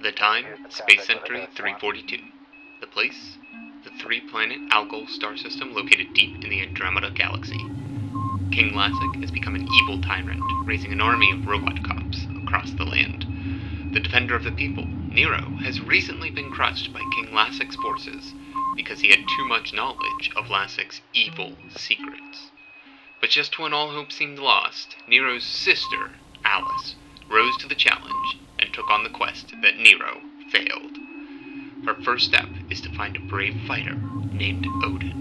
The time, Space Century 342. The place, the three-planet Algol star system located deep in the Andromeda Galaxy. King Lassic has become an evil tyrant, raising an army of robot cops across the land. The defender of the people, Nero, has recently been crushed by King Lassic's forces because he had too much knowledge of Lassic's evil secrets. But just when all hope seemed lost, Nero's sister, Alice, rose to the challenge and took on the quest that Nero failed. Her first step is to find a brave fighter named Odin.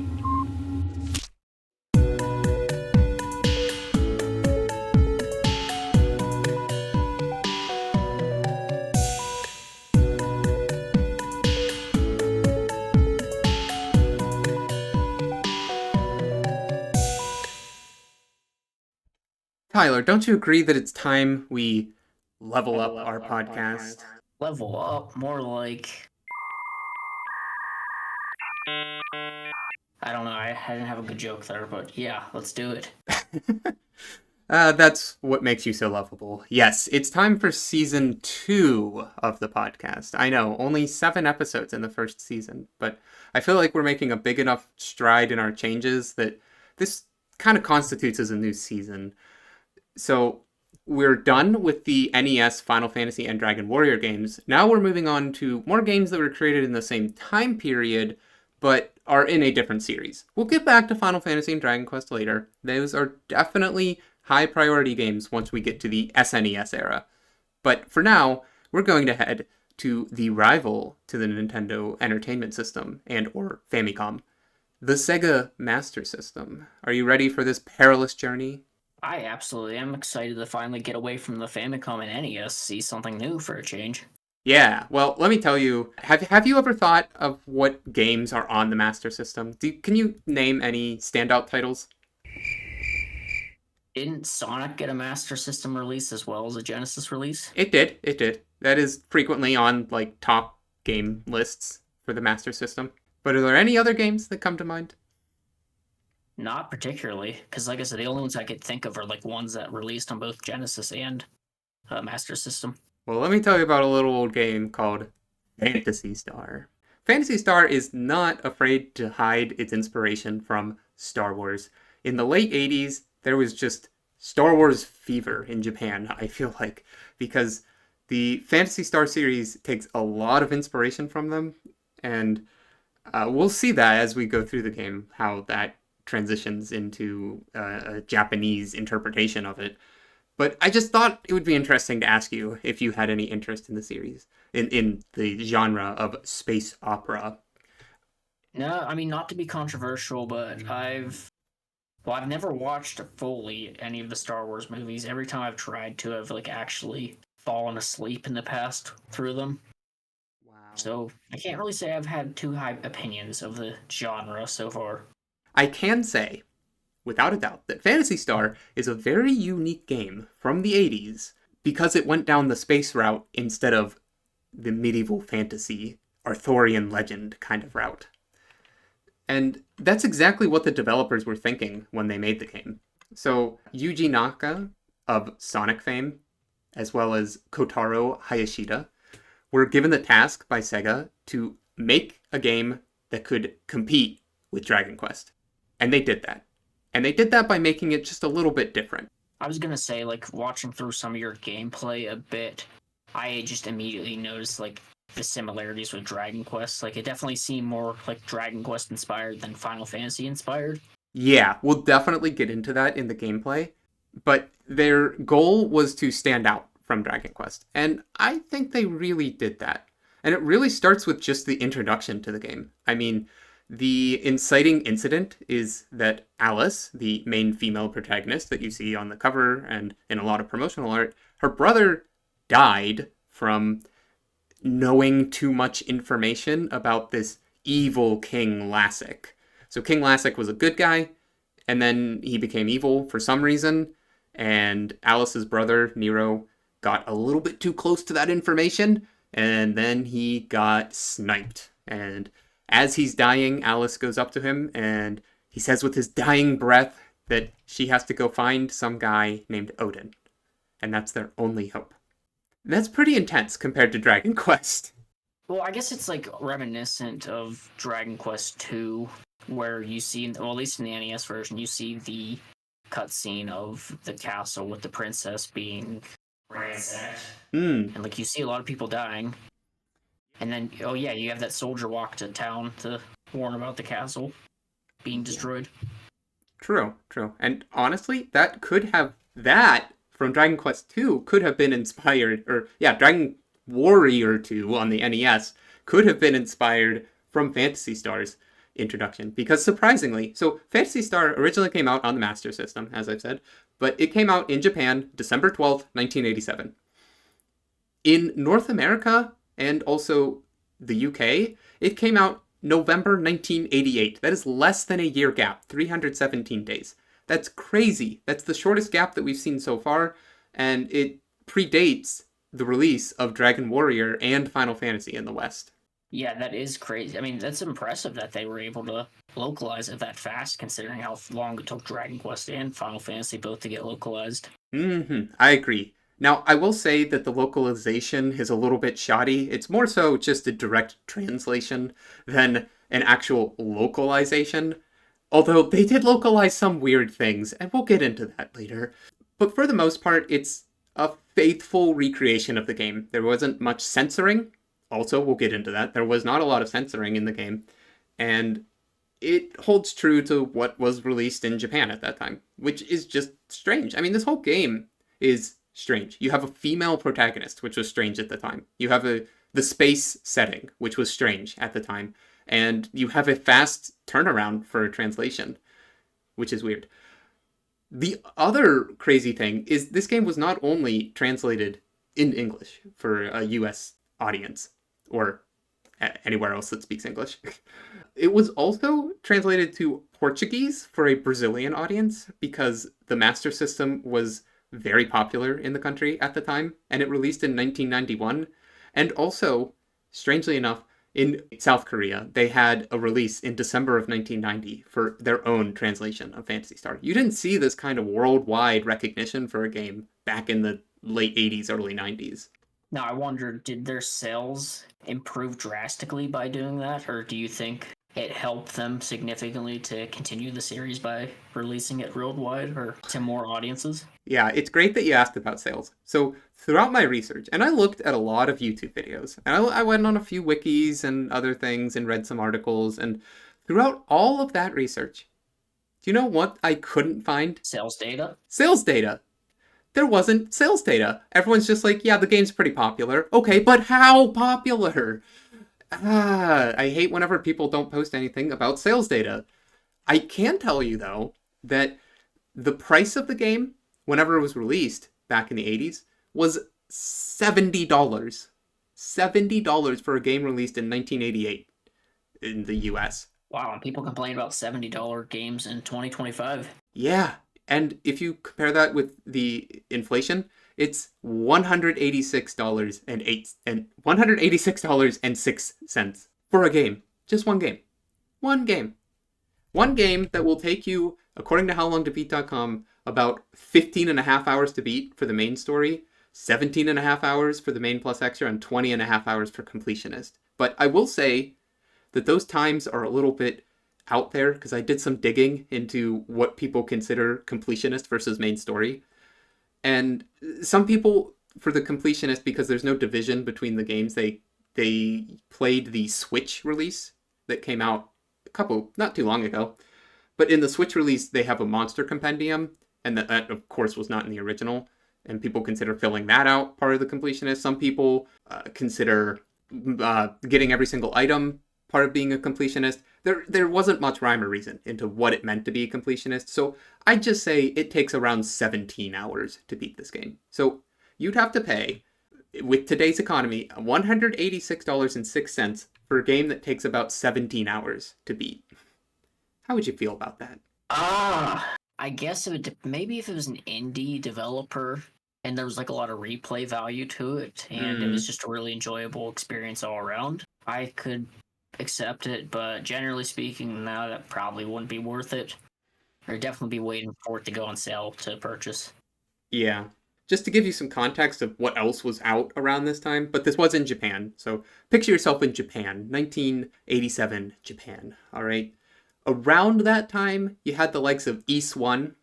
Tyler, don't you agree that it's time we level up our podcast? Level up, more like... I don't know, I didn't have a good joke there, but yeah, let's do it. That's what makes you so lovable. Yes, it's time for season 2 of the podcast. I know, only 7 episodes in the first season, but I feel like we're making a big enough stride in our changes that this kind of constitutes as a new season. So we're done with the NES, Final Fantasy, and Dragon Warrior games. Now we're moving on to more games that were created in the same time period, but are in a different series. We'll get back to Final Fantasy and Dragon Quest later. Those are definitely high priority games once we get to the SNES era. But for now, we're going to head to the rival to the Nintendo Entertainment System and or Famicom, the Sega Master System. Are you ready for this perilous journey? I absolutely am excited to finally get away from the Famicom and NES, see something new for a change. Yeah, well, let me tell you, have you ever thought of what games are on the Master System? Can you name any standout titles? Didn't Sonic get a Master System release as well as a Genesis release? It did. That is frequently on, like, top game lists for the Master System. But are there any other games that come to mind? Not particularly, because like I said, the only ones I could think of are like ones that released on both Genesis and Master System. Well, let me tell you about a little old game called Phantasy Star. Phantasy Star is not afraid to hide its inspiration from Star Wars. In the late 80s, there was just Star Wars fever in Japan, I feel like, because the Phantasy Star series takes a lot of inspiration from them, and we'll see that as we go through the game, how that transitions into a Japanese interpretation of it. But I just thought it would be interesting to ask you if you had any interest in the series, in the genre of space opera. No, I mean, not to be controversial, but I've never watched fully any of the Star Wars movies. Every time I've tried to, I've like actually fallen asleep in the past through them. Wow. So I can't really say I've had too high opinions of the genre so far. I can say, without a doubt, that Phantasy Star is a very unique game from the 80s because it went down the space route instead of the medieval fantasy, Arthurian legend kind of route. And that's exactly what the developers were thinking when they made the game. So Yuji Naka of Sonic fame, as well as Kotaro Hayashida, were given the task by Sega to make a game that could compete with Dragon Quest. And they did that. And they did that by making it just a little bit different. I was gonna say, like, watching through some of your gameplay a bit, I just immediately noticed, like, the similarities with Dragon Quest. Like, it definitely seemed more, like, Dragon Quest inspired than Final Fantasy inspired. Yeah, we'll definitely get into that in the gameplay. But their goal was to stand out from Dragon Quest. And I think they really did that. And it really starts with just the introduction to the game. I mean, the inciting incident is that Alice, the main female protagonist that you see on the cover and in a lot of promotional art, her brother died from knowing too much information about this evil King Lassic. So King Lassic was a good guy, and then he became evil for some reason, and Alice's brother, Nero, got a little bit too close to that information, and then he got sniped. And as he's dying, Alice goes up to him and he says with his dying breath that she has to go find some guy named Odin. And that's their only hope. That's pretty intense compared to Dragon Quest. Well, I guess it's like reminiscent of Dragon Quest II, where you see, well, at least in the NES version, you see the cutscene of the castle with the princess being ransacked, Hmm, and like you see a lot of people dying, and then oh yeah, you have that soldier walk to town to warn about the castle being destroyed. true, true. And honestly, that from Dragon Quest 2 could have been inspired, or yeah, Dragon Warrior 2 on the NES could have been inspired from Phantasy Star's introduction. Because surprisingly, so Phantasy Star originally came out on the Master System, as I've said, but it came out in Japan December 12th, 1987. In North America and also the UK, it came out November 1988. That is less than a year gap, 317 days. That's crazy. That's the shortest gap that we've seen so far, and it predates the release of Dragon Warrior and Final Fantasy in the West. Yeah, that is crazy. I mean, that's impressive that they were able to localize it that fast, considering how long it took Dragon Quest and Final Fantasy both to get localized. I agree. Now, I will say that the localization is a little bit shoddy. It's more so just a direct translation than an actual localization. Although they did localize some weird things, and we'll get into that later. But for the most part, it's a faithful recreation of the game. There wasn't much censoring. Also, we'll get into that. There was not a lot of censoring in the game. And it holds true to what was released in Japan at that time, which is just strange. I mean, this whole game is strange. You have a female protagonist, which was strange at the time. You have the space setting, which was strange at the time, and you have a fast turnaround for a translation, which is weird. The other crazy thing is this game was not only translated in English for a US audience or anywhere else that speaks English. It was also translated to Portuguese for a Brazilian audience because the Master System was very popular in the country at the time, and it released in 1991. And also, strangely enough, in South Korea, they had a release in December of 1990 for their own translation of Phantasy Star. You didn't see this kind of worldwide recognition for a game back in the late 80s, early 90s. Now, I wonder, did their sales improve drastically by doing that, or do you think it helped them significantly to continue the series by releasing it worldwide or to more audiences? Yeah, it's great that you asked about sales. So, throughout my research, and I looked at a lot of YouTube videos, and I went on a few wikis and other things and read some articles, and throughout all of that research, do you know what I couldn't find? Sales data? Sales data. There wasn't sales data. Everyone's just like, yeah, the game's pretty popular. Okay, but how popular? I hate whenever people don't post anything about sales data. I can tell you, though, that the price of the game, whenever it was released back in the 80s, was $70. $70 for a game released in 1988 in the US. Wow, and people complain about $70 games in 2025. Yeah, and if you compare that with the inflation, it's $186.06 for a game. Just one game. One game. One game that will take you, according to howlongtobeat.com, about 15 and a half hours to beat for the main story, 17 and a half hours for the main plus extra, and 20 and a half hours for completionist. But I will say that those times are a little bit out there because I did some digging into what people consider completionist versus main story. And some people, for the completionist, because there's no division between the games, they played the Switch release that came out not too long ago. But in the Switch release, they have a monster compendium, and that of course was not in the original. And people consider filling that out part of the completionist. Some people consider getting every single item part of being a completionist. There wasn't much rhyme or reason into what it meant to be a completionist, so I'd just say it takes around 17 hours to beat this game. So you'd have to pay, with today's economy, $186.06 for a game that takes about 17 hours to beat. How would you feel about that? I guess maybe if it was an indie developer and there was like a lot of replay value to it and it was just a really enjoyable experience all around, I could accept it, but generally speaking, no, that probably wouldn't be worth it. Or definitely be waiting for it to go on sale to purchase. Yeah. just to give you some context of what else was out around this time, but this was in Japan. So picture yourself in Japan, 1987 Japan, all right? Around that time, you had the likes of Ys 1,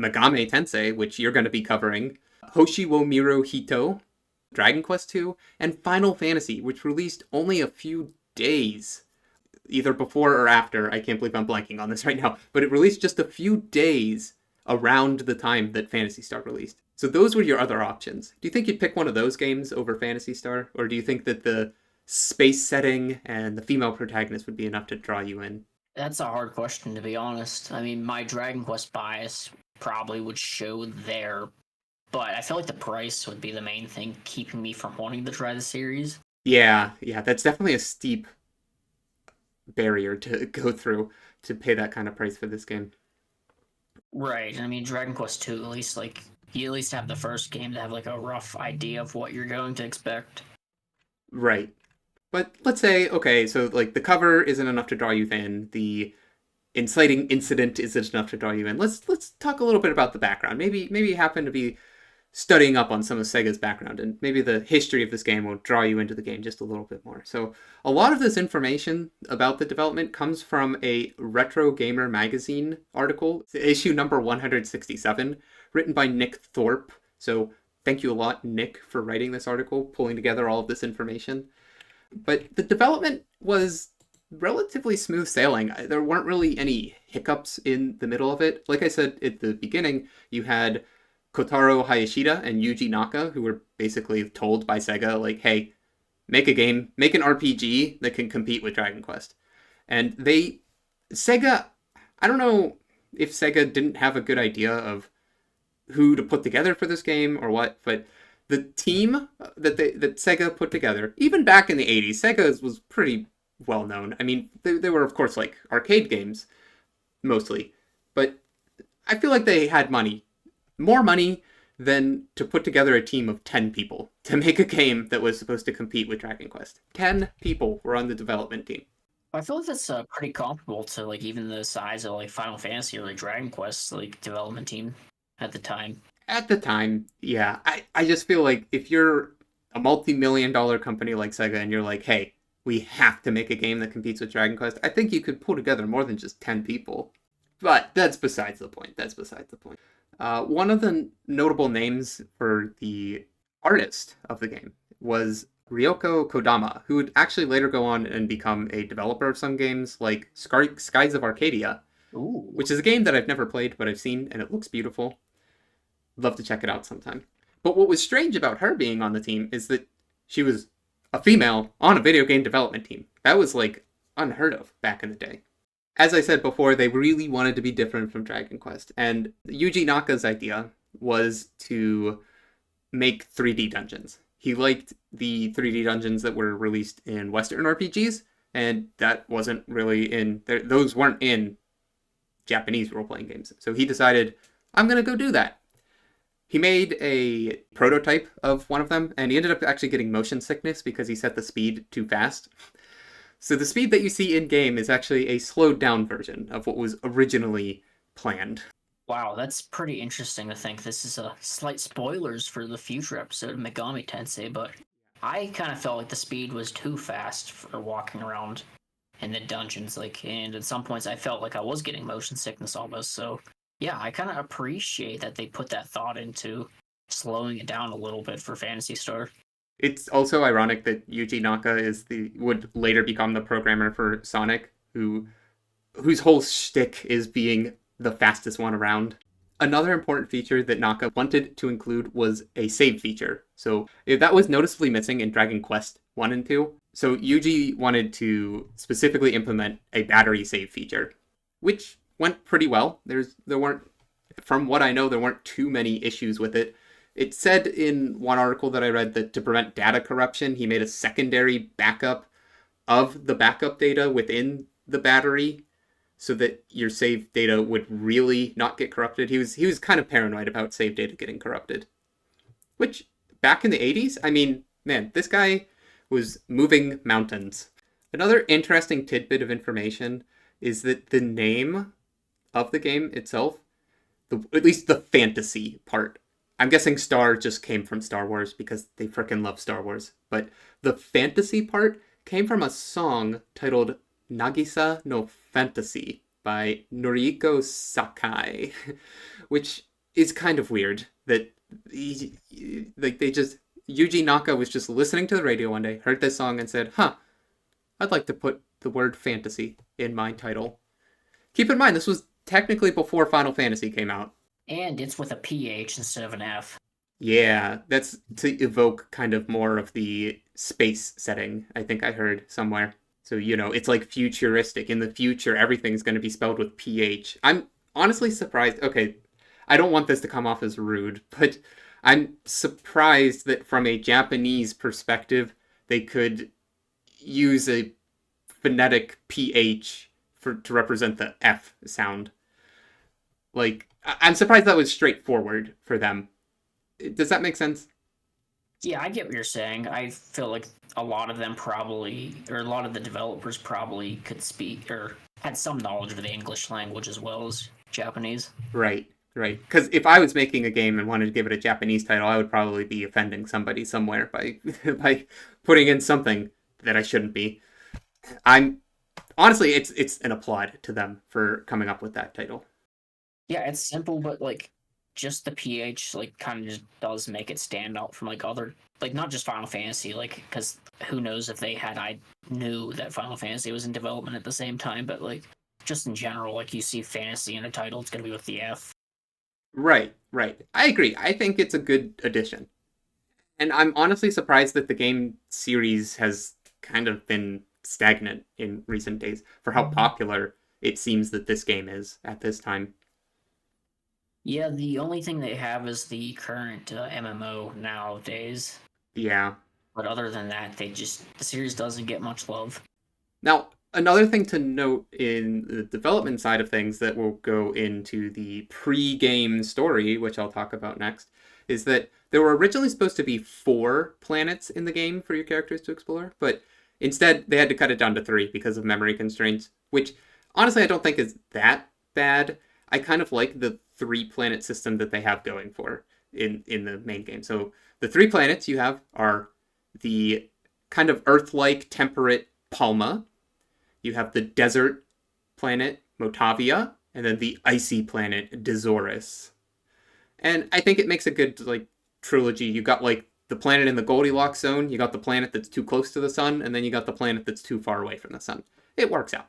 Megami Tensei, which you're going to be covering, Hoshi wo Miro Hito, Dragon Quest II, and Final Fantasy, which released only a few days, either before or after. I can't believe I'm blanking on this right now, but it released just a few days around the time that Phantasy Star released. So those were your other options. Do you think you'd pick one of those games over Phantasy Star? Or do you think that the space setting and the female protagonist would be enough to draw you in? That's a hard question, to be honest. I mean, my Dragon Quest bias probably would show there, but I feel like the price would be the main thing keeping me from wanting to try the series. Yeah, that's definitely a steep barrier to go through to pay that kind of price for this game. Right. I mean, Dragon Quest 2, at least, like, you at least have the first game to have, like, a rough idea of what you're going to expect. Right. But let's say, okay, so, like, the cover isn't enough to draw you in, the inciting incident isn't enough to draw you in. Let's talk a little bit about the background. Maybe you happen to be studying up on some of Sega's background, and maybe the history of this game will draw you into the game just a little bit more. So a lot of this information about the development comes from a Retro Gamer magazine article, issue number 167, written by Nick Thorpe. So thank you a lot, Nick, for writing this article, pulling together all of this information. But the development was relatively smooth sailing. There weren't really any hiccups in the middle of it. Like I said at the beginning, you had Kotaro Hayashida and Yuji Naka, who were basically told by Sega, like, hey, make a game, make an RPG that can compete with Dragon Quest. And Sega, I don't know if Sega didn't have a good idea of who to put together for this game or what, but the team that Sega put together, even back in the 80s, Sega was pretty well known. I mean, they were, of course, like arcade games, mostly. But I feel like they had money. More money than to put together a team of 10 people to make a game that was supposed to compete with Dragon Quest. 10 people were on the development team. I feel like that's pretty comparable to, like, even the size of, like, Final Fantasy or, like, Dragon Quest, like, development team at the time. At the time, yeah. I just feel like if you're a multi-million-dollar company like Sega and you're like, hey, we have to make a game that competes with Dragon Quest, I think you could pull together more than just 10 people. But that's besides the point. One of the notable names for the artist of the game was Ryoko Kodama, who would actually later go on and become a developer of some games like Skies of Arcadia, Ooh. which is a game that I've never played, but I've seen, and it looks beautiful. Love to check it out sometime. But what was strange about her being on the team is that she was a female on a video game development team. That was, like, unheard of back in the day. As I said before, they really wanted to be different from Dragon Quest, and Yuji Naka's idea was to make 3D dungeons. He liked the 3D dungeons that were released in Western RPGs, and that wasn't really those weren't in Japanese role-playing games. So he decided, I'm going to go do that. He made a prototype of one of them, and he ended up actually getting motion sickness because he set the speed too fast. So the speed that you see in-game is actually a slowed-down version of what was originally planned. Wow, that's pretty interesting to think. This is slight spoilers for the future episode of Megami Tensei, but I kind of felt like the speed was too fast for walking around in the dungeons, and at some points I felt like I was getting motion sickness almost, so yeah, I kind of appreciate that they put that thought into slowing it down a little bit for Phantasy Star. It's also ironic that Yuji Naka would later become the programmer for Sonic, whose whole shtick is being the fastest one around. Another important feature that Naka wanted to include was a save feature. So that was noticeably missing in Dragon Quest 1 and 2. So Yuji wanted to specifically implement a battery save feature, which went pretty well. From what I know, there weren't too many issues with it. It said in one article that I read that to prevent data corruption, he made a secondary backup of the backup data within the battery so that your save data would really not get corrupted. He was kind of paranoid about save data getting corrupted. Which, back in the 80s, I mean, man, this guy was moving mountains. Another interesting tidbit of information is that the name of the game itself, at least the fantasy part, I'm guessing Star just came from Star Wars because they frickin' love Star Wars. But the fantasy part came from a song titled Nagisa no Fantasy by Noriko Sakai, which is kind of weird that Yuji Naka was just listening to the radio one day, heard this song and said, I'd like to put the word fantasy in my title. Keep in mind, this was technically before Final Fantasy came out. And it's with a PH instead of an F. Yeah, that's to evoke kind of more of the space setting, I think I heard somewhere. So, it's like futuristic. In the future, everything's going to be spelled with PH. I'm honestly surprised. Okay, I don't want this to come off as rude, but I'm surprised that from a Japanese perspective, they could use a phonetic PH to represent the F sound. Like, I'm surprised that was straightforward for them. Does that make sense? Yeah, I get what you're saying. I feel like a lot of them probably, or a lot of the developers probably could speak or had some knowledge of the English language as well as Japanese. Right. Because if I was making a game and wanted to give it a Japanese title, I would probably be offending somebody somewhere by putting in something that I shouldn't be. Honestly, it's an applaud to them for coming up with that title. Yeah, it's simple, but just the PH kind of just does make it stand out from other, not just Final Fantasy, because who knows if I knew that Final Fantasy was in development at the same time, but just in general, you see fantasy in a title, it's going to be with the F. Right. I agree. I think it's a good addition. And I'm honestly surprised that the game series has kind of been stagnant in recent days for how popular it seems that this game is at this time. Yeah, the only thing they have is the current MMO nowadays. Yeah. But other than that, the series doesn't get much love. Now, another thing to note in the development side of things that will go into the pre-game story, which I'll talk about next, is that there were originally supposed to be 4 planets in the game for your characters to explore, but instead they had to cut it down to 3 because of memory constraints, which honestly I don't think is that bad. I kind of like the 3-planet system that they have going for in the main game. So the 3 planets you have are the kind of Earth-like temperate Palma. You have the desert planet Motavia, and then the icy planet Dezoris. And I think it makes a good trilogy. You got the planet in the Goldilocks zone, you got the planet that's too close to the sun, and then you got the planet that's too far away from the sun. It works out.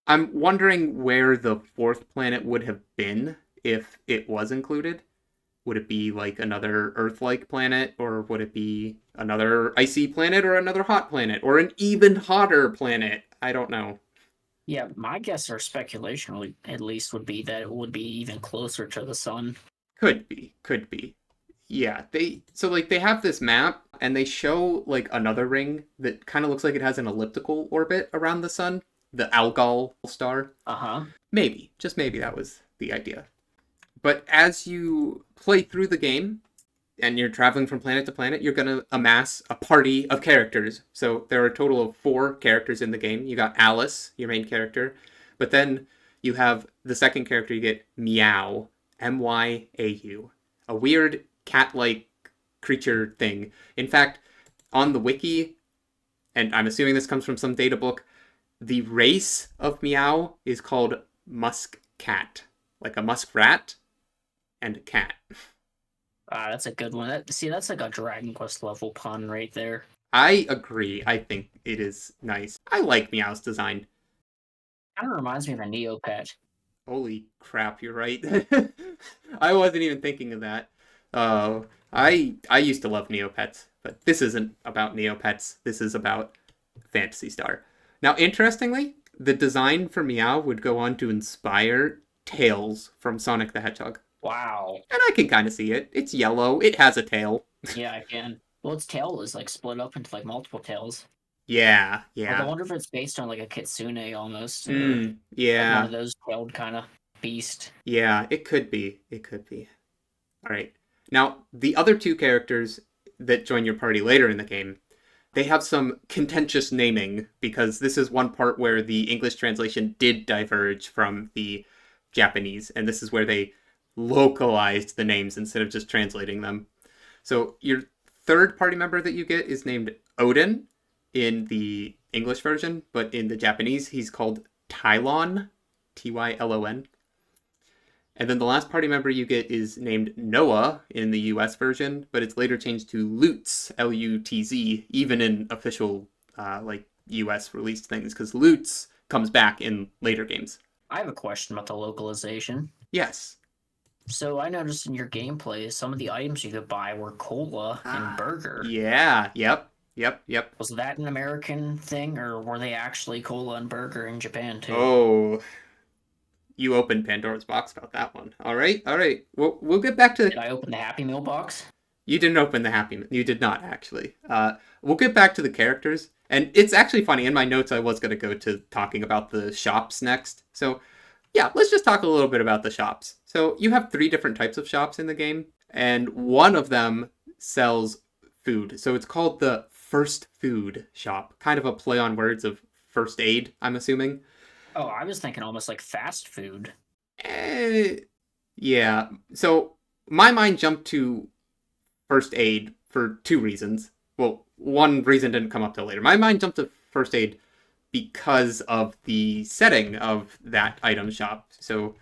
I'm wondering where the 4th planet would have been if it was included. Would it be another Earth-like planet, or would it be another icy planet, or another hot planet, or an even hotter planet? I don't know. Yeah, my guess or speculation at least would be that it would be even closer to the sun. Could be. Yeah, they have this map, and they show another ring that kind of looks like it has an elliptical orbit around the sun. The Algol star. Maybe, just maybe that was the idea. But as you play through the game, and you're traveling from planet to planet, you're going to amass a party of characters. So there are a total of 4 characters in the game. You got Alice, your main character. But then you have the second character, you get Meow, Myau. A weird cat-like creature thing. In fact, on the wiki, and I'm assuming this comes from some data book, the race of Meow is called musk cat. Like a muskrat and a cat. That's a good one. That's like a Dragon Quest level pun right there. I agree. I think it is nice. I like Meow's design. Kind of reminds me of a Neopet. Holy crap, you're right. I wasn't even thinking of that. I used to love Neopets, but this isn't about Neopets. This is about Phantasy Star. Now, interestingly, the design for Meow would go on to inspire Tails from Sonic the Hedgehog. Wow. And I can kind of see it. It's yellow. It has a tail. Yeah, I can. Well, its tail is split up into multiple tails. Yeah. I wonder if it's based on a kitsune almost. Yeah. One of those tailed kind of beast. Yeah, it could be. All right. Now, the other 2 characters that join your party later in the game, they have some contentious naming because this is one part where the English translation did diverge from the Japanese, and this is where they localized the names instead of just translating them. So your third party member that you get is named Odin in the English version, but in the Japanese, he's called Tylon, Tylon. And then the last party member you get is named Noah in the US version, but it's later changed to Lutz, Lutz, even in official US released things, because Lutz comes back in later games. I have a question about the localization. Yes. So I noticed in your gameplay, some of the items you could buy were cola and burger. Yeah, yep. Was that an American thing, or were they actually cola and burger in Japan too? Oh, you opened Pandora's box about that one. All right. We'll get back to... Did I open the Happy Meal box? You didn't open the Happy Meal. You did not, actually. We'll get back to the characters. And it's actually funny. In my notes, I was going to go to talking about the shops next. So, yeah, let's just talk a little bit about the shops. So, you have 3 different types of shops in the game. And one of them sells food. So, it's called the First Food Shop. Kind of a play on words of first aid, I'm assuming. Oh, I was thinking almost like fast food. Yeah. So my mind jumped to first aid for 2 reasons. Well, one reason didn't come up till later. My mind jumped to first aid because of the setting of that item shop. So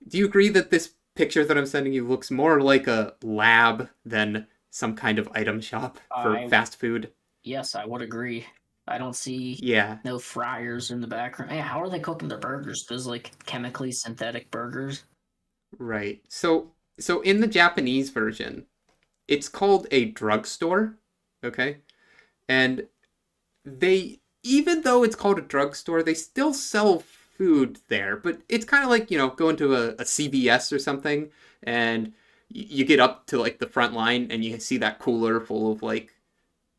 do you agree that this picture that I'm sending you looks more like a lab than some kind of item shop for fast food? Yes, I would agree. I don't see no fryers in the background. Hey, how are they cooking their burgers? Those like chemically synthetic burgers? Right. So in the Japanese version, it's called a drugstore, okay? And they, even though it's called a drugstore, they still sell food there, but it's kind of like, going to a CVS or something, and you get up to like the front line and you see that cooler full of like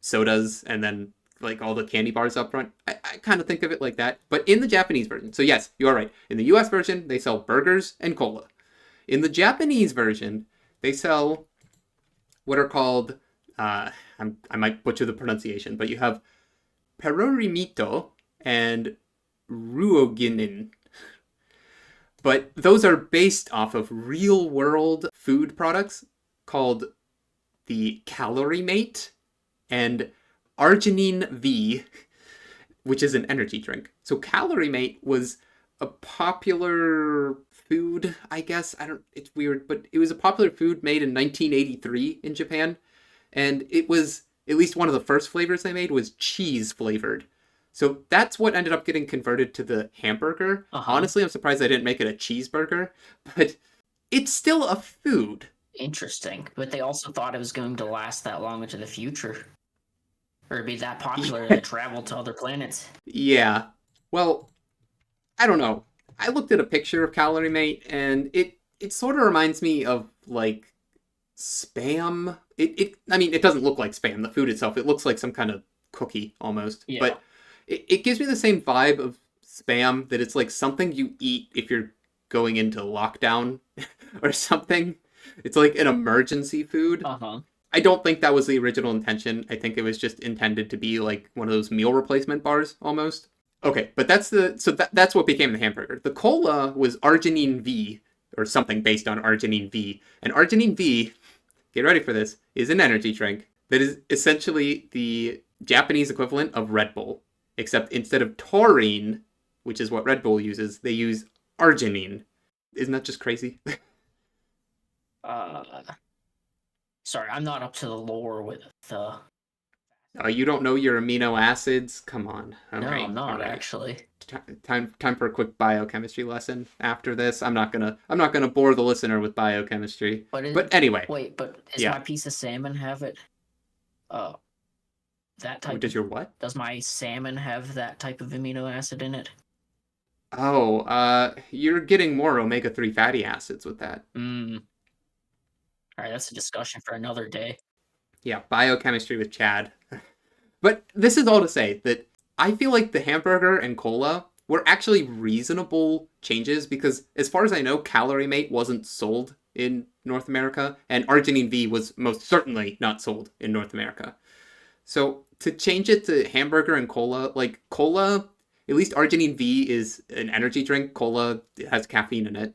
sodas and then like all the candy bars up front. I kind of think of it like that, but in the Japanese version. So yes, you are right. In the US version, they sell burgers and cola. In the Japanese version, they sell what are called, I might butcher the pronunciation, but you have perorimito and ruoginin. But those are based off of real-world food products called the Calorie Mate and Arginine V, which is an energy drink. So Calorie Mate was a popular food, I guess. It's weird, but it was a popular food made in 1983 in Japan. And it was, at least one of the first flavors they made was cheese flavored. So that's what ended up getting converted to the hamburger. Honestly, I'm surprised they didn't make it a cheeseburger, but it's still a food. Interesting. But they also thought it was going to last that long into the future. Or be that popular that it traveled to other planets. Yeah. Well, I don't know. I looked at a picture of Calorie Mate, and it sort of reminds me of, like, Spam. I mean, it doesn't look like Spam, the food itself. It looks like some kind of cookie, almost. Yeah. But it gives me the same vibe of Spam, that it's like something you eat if you're going into lockdown or something. It's like an emergency food. I don't think that was the original intention. I think it was just intended to be like one of those meal replacement bars, almost. Okay, but that's what became the hamburger. The cola was Arginine V, or something based on Arginine V. And Arginine V, get ready for this, is an energy drink that is essentially the Japanese equivalent of Red Bull. Except instead of taurine, which is what Red Bull uses, they use arginine. Isn't that just crazy? Sorry, I'm not up to the lore with the... You don't know your amino acids? Come on. I'm not actually. Time for a quick biochemistry lesson after this. I'm not gonna bore the listener with biochemistry. But anyway. Wait, but does my piece of salmon have it? That type. Does your what? Does my salmon have that type of amino acid in it? You're getting more omega-3 fatty acids with that. Alright, that's a discussion for another day. Yeah, biochemistry with Chad. But this is all to say that I feel like the hamburger and cola were actually reasonable changes because, as far as I know, Calorie Mate wasn't sold in North America, and Arginine V was most certainly not sold in North America. So to change it to hamburger and cola, like cola, at least Arginine V is an energy drink. Cola has caffeine in it.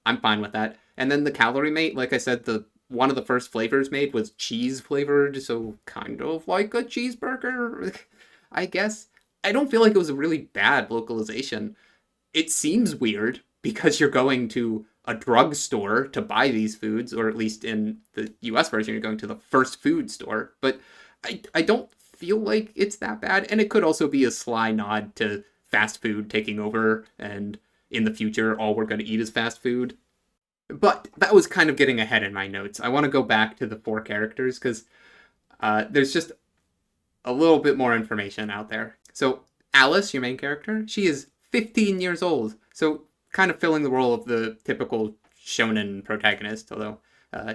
I'm fine with that. And then the calorie mate, like I said, one of the first flavors made was cheese flavored, so kind of like a cheeseburger, I guess. I don't feel like it was a really bad localization. It seems weird because you're going to a drugstore to buy these foods, or at least in the US version, you're going to the first food store. But I don't feel like it's that bad. And it could also be a sly nod to fast food taking over, and in the future, all we're going to eat is fast food. But that was kind of getting ahead in my notes. I want to go back to the 4 characters because there's just a little bit more information out there. So Alice, your main character, she is 15 years old. So kind of filling the role of the typical shonen protagonist, although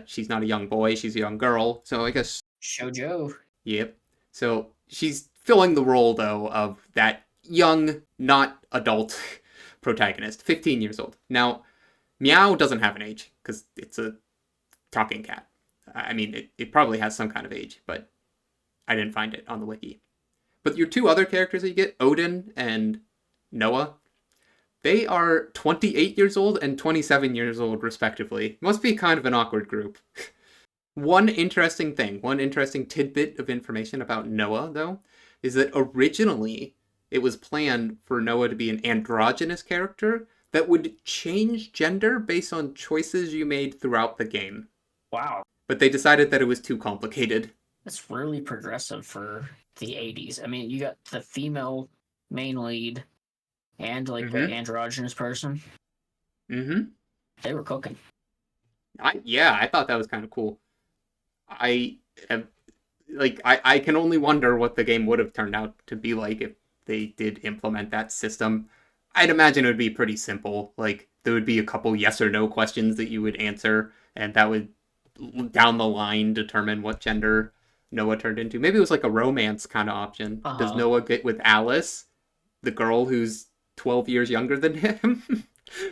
she's not a young boy, she's a young girl. So I guess... Shoujo. Yep. So she's filling the role, though, of that young, not adult protagonist, 15 years old. Now, Meow doesn't have an age, because it's a talking cat. I mean, it probably has some kind of age, but I didn't find it on the wiki. But your 2 other characters that you get, Odin and Noah, they are 28 years old and 27 years old, respectively. Must be kind of an awkward group. One interesting tidbit of information about Noah, though, is that originally it was planned for Noah to be an androgynous character that would change gender based on choices you made throughout the game. Wow. But they decided that it was too complicated. That's really progressive for the 80s. I mean, you got the female main lead and, like, the androgynous person. Mm-hmm. They were cooking. I thought that was kind of cool. I can only wonder what the game would have turned out to be like if they did implement that system. I'd imagine it would be pretty simple. Like, there would be a couple yes or no questions that you would answer, and that would, down the line, determine what gender Noah turned into. Maybe it was like a romance kind of option. Uh-huh. Does Noah get with Alice, the girl who's 12 years younger than him?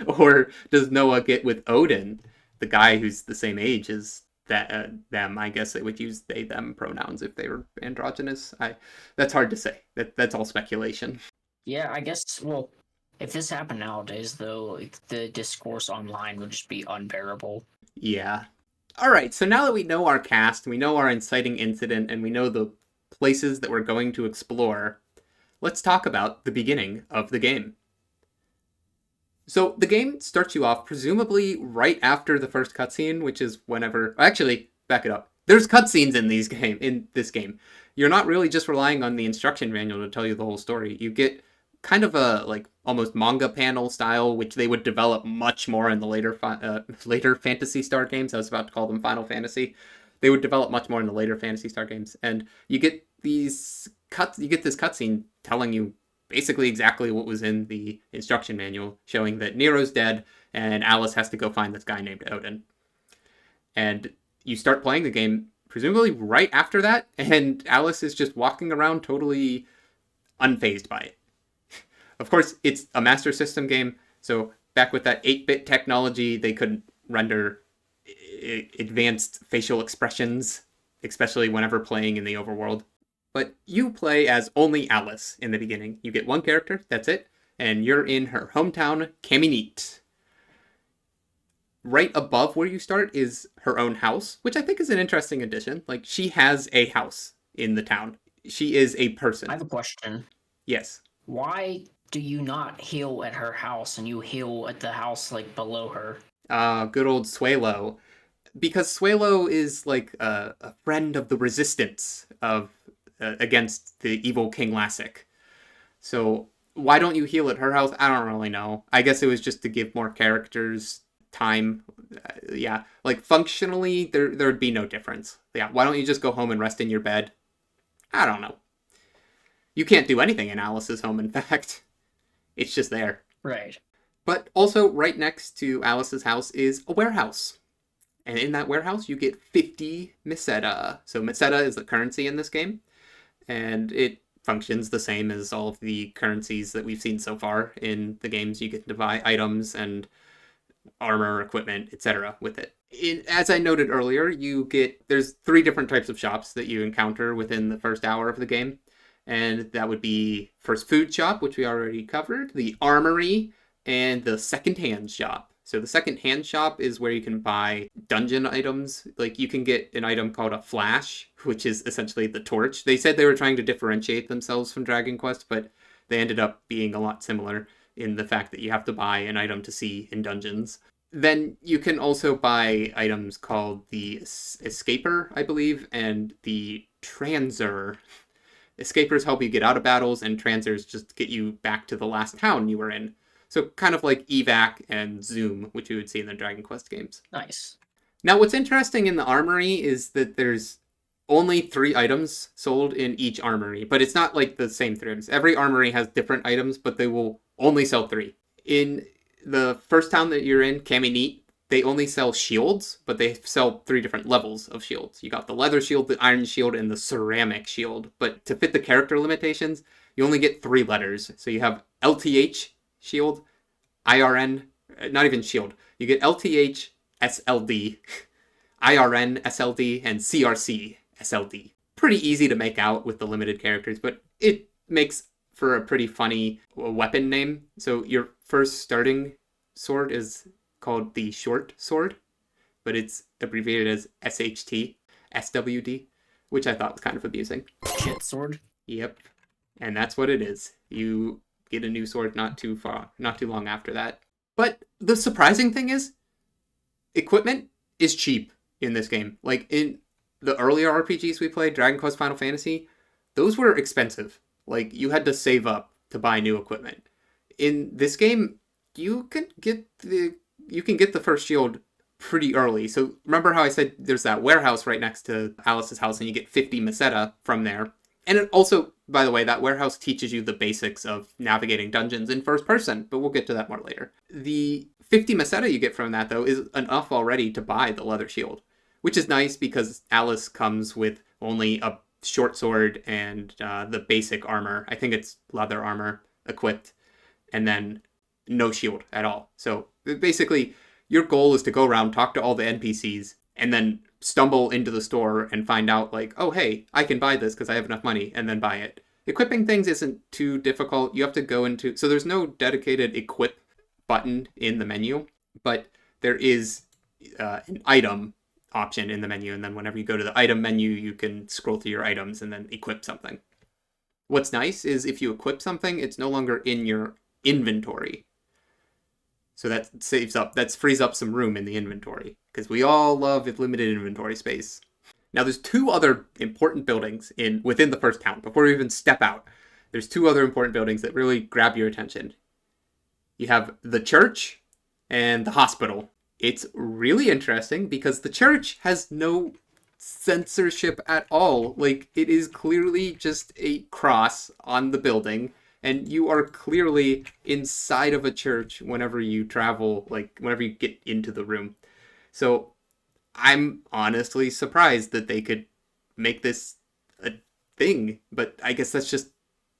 Or does Noah get with Odin, the guy who's the same age as them? I guess they would use they, them pronouns if they were androgynous. That's hard to say. That's all speculation. Yeah, I guess, well, if this happened nowadays, though, like, the discourse online would just be unbearable. Yeah. All right, so now that we know our cast, we know our inciting incident, and we know the places that we're going to explore, let's talk about the beginning of the game. So the game starts you off presumably right after the first cutscene, which is whenever... Actually, back it up. There's cutscenes in this game. You're not really just relying on the instruction manual to tell you the whole story. You get kind of a, like, almost manga panel style, which they would develop much more in the later Phantasy Star games. I was about to call them Final Fantasy. They would develop much more in the later Phantasy Star games. And you get this cutscene telling you basically exactly what was in the instruction manual, showing that Nero's dead and Alice has to go find this guy named Odin. And you start playing the game presumably right after that, and Alice is just walking around totally unfazed by it. Of course, it's a Master System game, so back with that 8-bit technology, they couldn't render advanced facial expressions, especially whenever playing in the overworld. But you play as only Alice in the beginning. You get one character, that's it, and you're in her hometown, Caminite. Right above where you start is her own house, which I think is an interesting addition. Like, she has a house in the town. She is a person. I have a question. Yes. Why do you not heal at her house and you heal at the house, like, below her? Good old Suelo. Because Suelo is, like, a friend of the resistance against the evil King Lassic. So why don't you heal at her house? I don't really know. I guess it was just to give more characters time. Yeah, like, functionally, there'd be no difference. Yeah, why don't you just go home and rest in your bed? I don't know. You can't do anything in Alice's home, in fact. It's just there. Right. But also, right next to Alice's house is a warehouse. And in that warehouse, you get 50 Meseta. So Meseta is the currency in this game. And it functions the same as all of the currencies that we've seen so far in the games. You get to buy items and armor, equipment, etc. with it. As I noted earlier, there's 3 different types of shops that you encounter within the first hour of the game. And that would be first food shop, which we already covered, the armory, and the second-hand shop. So the second-hand shop is where you can buy dungeon items. Like, you can get an item called a flash, which is essentially the torch. They said they were trying to differentiate themselves from Dragon Quest, but they ended up being a lot similar in the fact that you have to buy an item to see in dungeons. Then you can also buy items called the Escaper, I believe, and the Transer. Escapers help you get out of battles, and Transers just get you back to the last town you were in. So kind of like evac and zoom, which you would see in the Dragon Quest games. Nice. Now, what's interesting in the armory is that there's only 3 items sold in each armory, but it's not like the same 3 items. Every armory has different items, but they will only sell 3. In the first town that you're in, Caminite, they only sell shields, but they sell 3 different levels of shields. You got the leather shield, the iron shield, and the ceramic shield. But to fit the character limitations, you only get 3 letters. So you have LTH shield, IRN, not even shield. You get LTH, SLD, IRN, SLD, and CRC, SLD. Pretty easy to make out with the limited characters, but it makes for a pretty funny weapon name. So your first starting sword is called the short sword, but it's abbreviated as SHT, SWD, which I thought was kind of amusing. Shit sword? Yep. And that's what it is. You get a new sword not too long after that. But the surprising thing is, equipment is cheap in this game. Like in the earlier RPGs we played, Dragon Quest, Final Fantasy, those were expensive. Like you had to save up to buy new equipment. In this game, you can get the first shield pretty early. So remember how I said there's that warehouse right next to Alice's house and you get 50 Meseta from there. And it also, by the way, that warehouse teaches you the basics of navigating dungeons in first person, but we'll get to that more later. The 50 Meseta you get from that, though, is enough already to buy the leather shield, which is nice because Alice comes with only a short sword and the basic armor. I think it's leather armor equipped, and then no shield at all. So basically, your goal is to go around, talk to all the NPCs, and then stumble into the store and find out, like, oh, hey, I can buy this because I have enough money, and then buy it. Equipping things isn't too difficult. You have to go into... So there's no dedicated equip button in the menu, but there is an item option in the menu, and then whenever you go to the item menu, you can scroll through your items and then equip something. What's nice is if you equip something, it's no longer in your inventory. So that frees up some room in the inventory, because we all love limited inventory space. Now there's 2 other important buildings within the first town. Before we even step out, there's 2 other important buildings that really grab your attention. You have the church and the hospital. It's really interesting because the church has no censorship at all. Like, it is clearly just a cross on the building, and you are clearly inside of a church whenever you travel, like, whenever you get into the room. So, I'm honestly surprised that they could make this a thing, but I guess that's just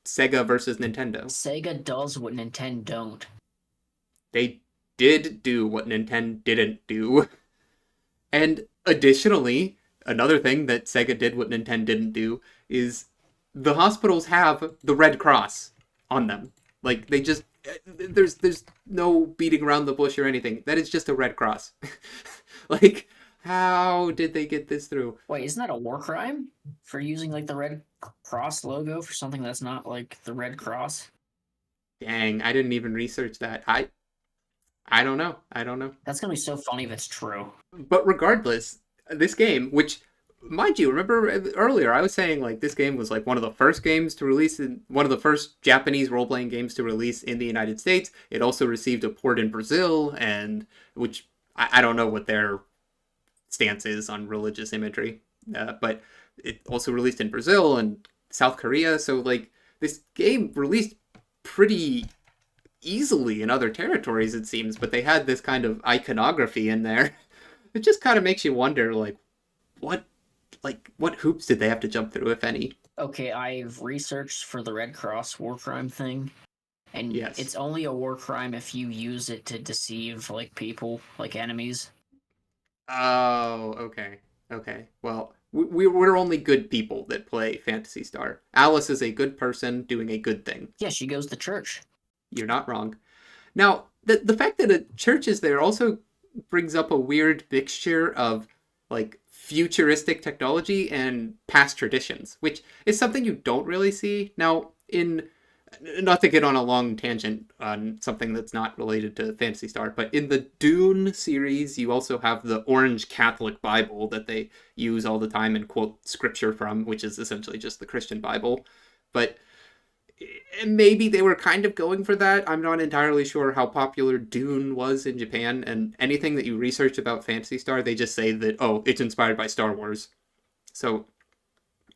Sega versus Nintendo. Sega does what Nintendo don't. They did do what Nintendo didn't do. And additionally, another thing that Sega did what Nintendo didn't do is the hospitals have the Red Cross on them. Like, they just... There's no beating around the bush or anything. That is just a Red Cross. Like, how did they get this through? Wait, isn't that a war crime? For using, like, the Red Cross logo for something that's not, like, the Red Cross? Dang, I didn't even research that. I don't know. That's gonna be so funny if it's true. But regardless, this game, which, mind you, remember earlier I was saying, like, this game was like one of the first games to release, one of the first Japanese role-playing games to release in the United States. It also received a port in Brazil, and which I don't know what their stance is on religious imagery, but it also released in Brazil and South Korea. So, like, this game released pretty easily in other territories, it seems, but they had this kind of iconography in there. It just kind of makes you wonder, like, what hoops did they have to jump through, if any? Okay, I've researched for the Red Cross war crime thing, and Yes. It's only a war crime if you use it to deceive, like, people, like enemies. Oh, okay. Well, we're only good people that play Phantasy Star. Alice is a good person doing a good thing. Yeah, she goes to church. You're not wrong. Now, the fact that a church is there also brings up a weird mixture of like futuristic technology and past traditions, which is something you don't really see now in, not to get on a long tangent on something that's not related to Phantasy Star, but in the Dune series, you also have the Orange Catholic Bible that they use all the time and quote scripture from, which is essentially just the Christian Bible. But maybe they were kind of going for that. I'm not entirely sure how popular Dune was in Japan, and anything that you research about Phantasy Star, they just say that, oh, it's inspired by Star Wars. So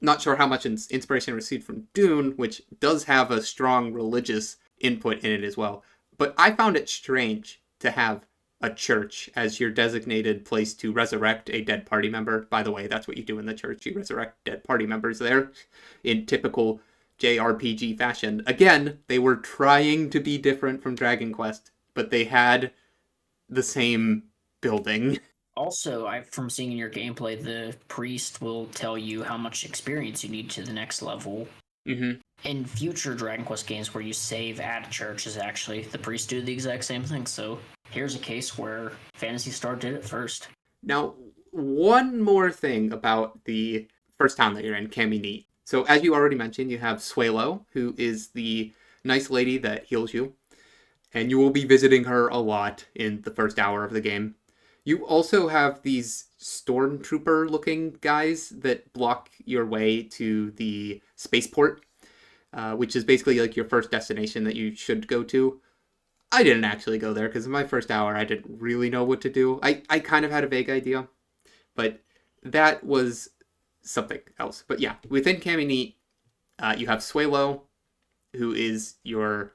not sure how much inspiration received from Dune, which does have a strong religious input in it as well. But I found it strange to have a church as your designated place to resurrect a dead party member. By the way, that's what you do in the church. You resurrect dead party members there in typical JRPG fashion. Again, they were trying to be different from Dragon Quest, but they had the same building. Also, from seeing in your gameplay, the priest will tell you how much experience you need to the next level. Mm-hmm. In future Dragon Quest games where you save at churches, actually, the priests do the exact same thing. So here's a case where Phantasy Star did it first. Now, one more thing about the first town that you're in, Kamini. So as you already mentioned, you have Suelo, who is the nice lady that heals you. And you will be visiting her a lot in the first hour of the game. You also have these stormtrooper-looking guys that block your way to the spaceport, which is basically like your first destination that you should go to. I didn't actually go there because in my first hour I didn't really know what to do. I kind of had a vague idea, but that was something else. But yeah, within Kamini, you have Suelo, who is your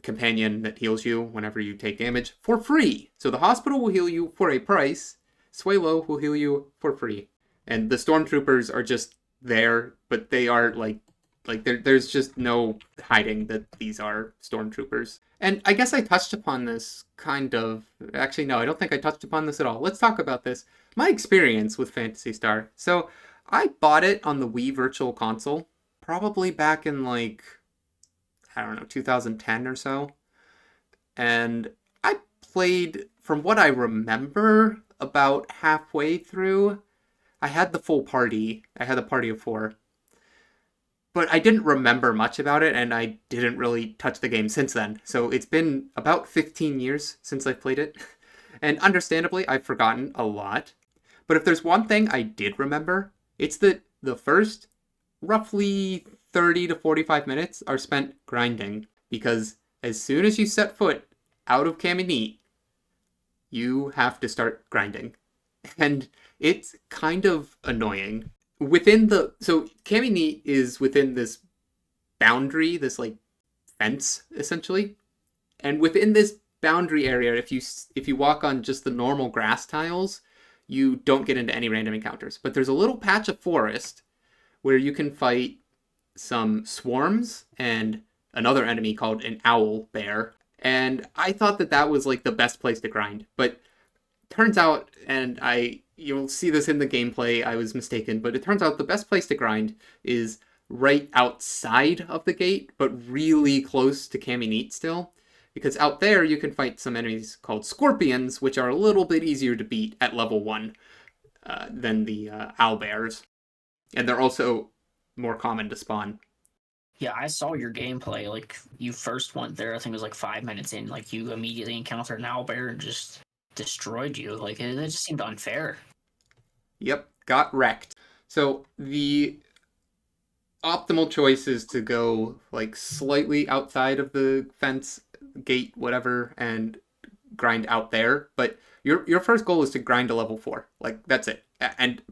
companion that heals you whenever you take damage for free. So the hospital will heal you for a price. Suelo will heal you for free. And the stormtroopers are just there, but they are like there's just no hiding that these are stormtroopers. And I guess I touched upon this kind of. Actually, no, I don't think I touched upon this at all. Let's talk about this. My experience with Phantasy Star. So I bought it on the Wii Virtual Console, probably back in like, I don't know, 2010 or so. And I played, from what I remember, about halfway through. I had the full party. I had a party of 4. But I didn't remember much about it, and I didn't really touch the game since then. So it's been about 15 years since I played it. And understandably, I've forgotten a lot. But if there's one thing I did remember, it's that the first roughly 30 to 45 minutes are spent grinding. Because as soon as you set foot out of Kamini, you have to start grinding. And it's kind of annoying. So Kamini is within this boundary, this like fence essentially. And within this boundary area, if you walk on just the normal grass tiles, you don't get into any random encounters. But there's a little patch of forest where you can fight some swarms and another enemy called an owl bear. And I thought that was like the best place to grind. But turns out, and you'll see this in the gameplay, I was mistaken, but it turns out the best place to grind is right outside of the gate, but really close to Kamini still. Because out there you can fight some enemies called scorpions, which are a little bit easier to beat at level 1 than the owlbears. And they're also more common to spawn. Yeah, I saw your gameplay. Like, you first went there, I think it was like 5 minutes in. Like, you immediately encountered an owlbear and just destroyed you. Like, it just seemed unfair. Yep, got wrecked. So the optimal choice is to go like slightly outside of the fence, gate, whatever, and grind out there. But your first goal is to grind to level 4. Like, that's it. And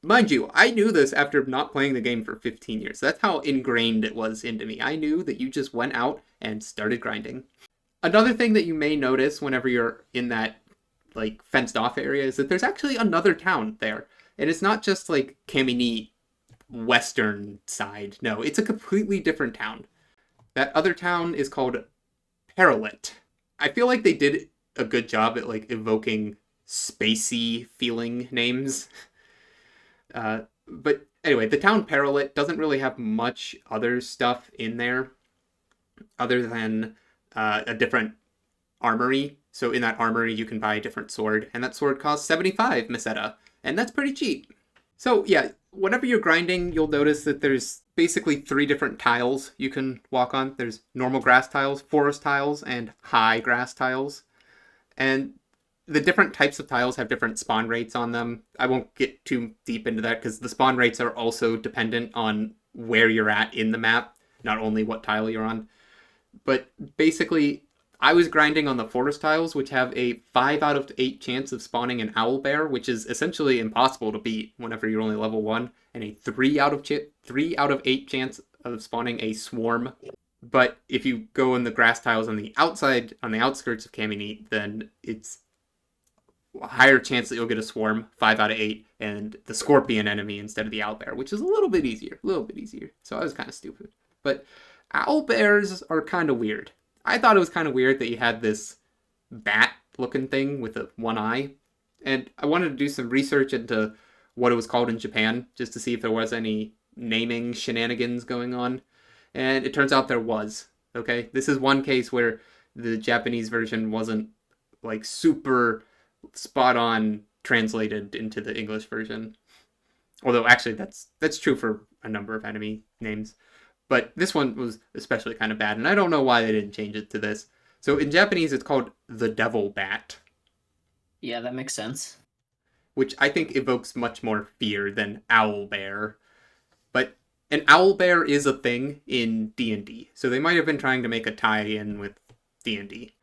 mind you, I knew this after not playing the game for 15 years. That's how ingrained it was into me. I knew that you just went out and started grinding. Another thing that you may notice whenever you're in that like fenced off area is that there's actually another town there. And it's not just like Kamini western side. No, it's a completely different town. That other town is called Paralit. I feel like they did a good job at like evoking spacey feeling names. But anyway, the town Paralit doesn't really have much other stuff in there other than a different armory. So in that armory, you can buy a different sword, and that sword costs 75 Meseta, and that's pretty cheap. So yeah, whenever you're grinding, you'll notice that there's basically 3 different tiles you can walk on. There's normal grass tiles, forest tiles, and high grass tiles. And the different types of tiles have different spawn rates on them. I won't get too deep into that because the spawn rates are also dependent on where you're at in the map, not only what tile you're on. But basically, I was grinding on the forest tiles, which have a 5 out of 8 chance of spawning an owl bear, which is essentially impossible to beat whenever you're only level 1, and a 3 out of 8 chance of spawning a swarm. But if you go in the grass tiles on the outside, on the outskirts of Kamini, then it's a higher chance that you'll get a swarm, 5 out of 8, and the scorpion enemy instead of the owlbear, which is a little bit easier. So I was kind of stupid. But owlbears are kind of weird. I thought it was kind of weird that you had this bat-looking thing with one eye. And I wanted to do some research into what it was called in Japan, just to see if there was any naming shenanigans going on. And it turns out there was. Okay? This is one case where the Japanese version wasn't, like, super spot-on translated into the English version. Although, actually, that's true for a number of enemy names. But this one was especially kind of bad, and I don't know why they didn't change it to this. So in Japanese, it's called the devil bat. Yeah, that makes sense. Which I think evokes much more fear than owlbear. But an owlbear is a thing in D&D, so they might have been trying to make a tie-in with D&D.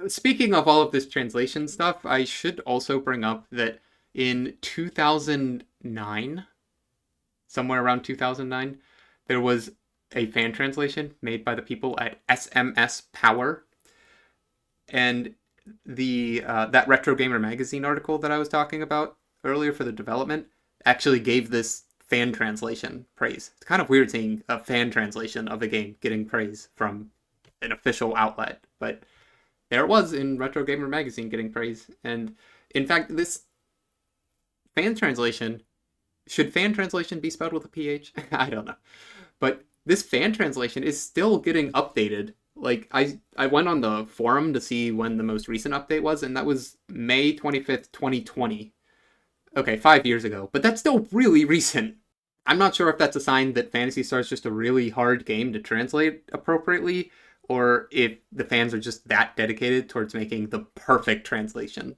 Speaking of all of this translation stuff, I should also bring up that in 2009, somewhere around 2009, there was a fan translation made by the people at SMS Power. And the that Retro Gamer magazine article that I was talking about earlier for the development actually gave this fan translation praise. It's kind of weird seeing a fan translation of a game getting praise from an official outlet, but there it was in Retro Gamer magazine getting praise. And in fact, this fan translation, should fan translation be spelled with a PH? I don't know. But this fan translation is still getting updated. Like, I went on the forum to see when the most recent update was, and that was May 25th, 2020. Okay, 5 years ago. But that's still really recent. I'm not sure if that's a sign that Phantasy Star is just a really hard game to translate appropriately, or if the fans are just that dedicated towards making the perfect translation.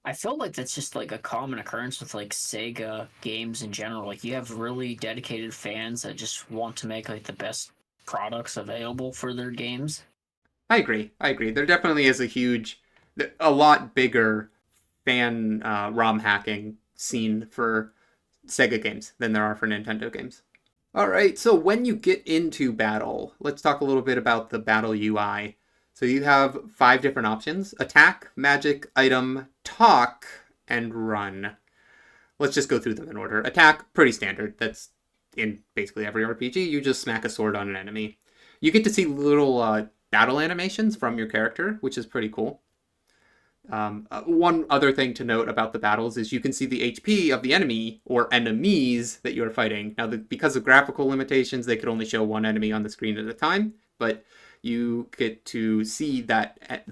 I feel like that's just like a common occurrence with like Sega games in general. Like you have really dedicated fans that just want to make like the best products available for their games. I agree. There definitely is a lot bigger fan ROM hacking scene for Sega games than there are for Nintendo games. Alright, so when you get into battle, let's talk a little bit about the battle UI. So you have 5 different options: attack, magic, item, talk, and run. Let's just go through them in order. Attack, pretty standard. That's in basically every RPG. You just smack a sword on an enemy. You get to see little battle animations from your character, which is pretty cool. One other thing to note about the battles is you can see the HP of the enemy or enemies that you're fighting. Now, because of graphical limitations, they could only show one enemy on the screen at a time, but you get to see that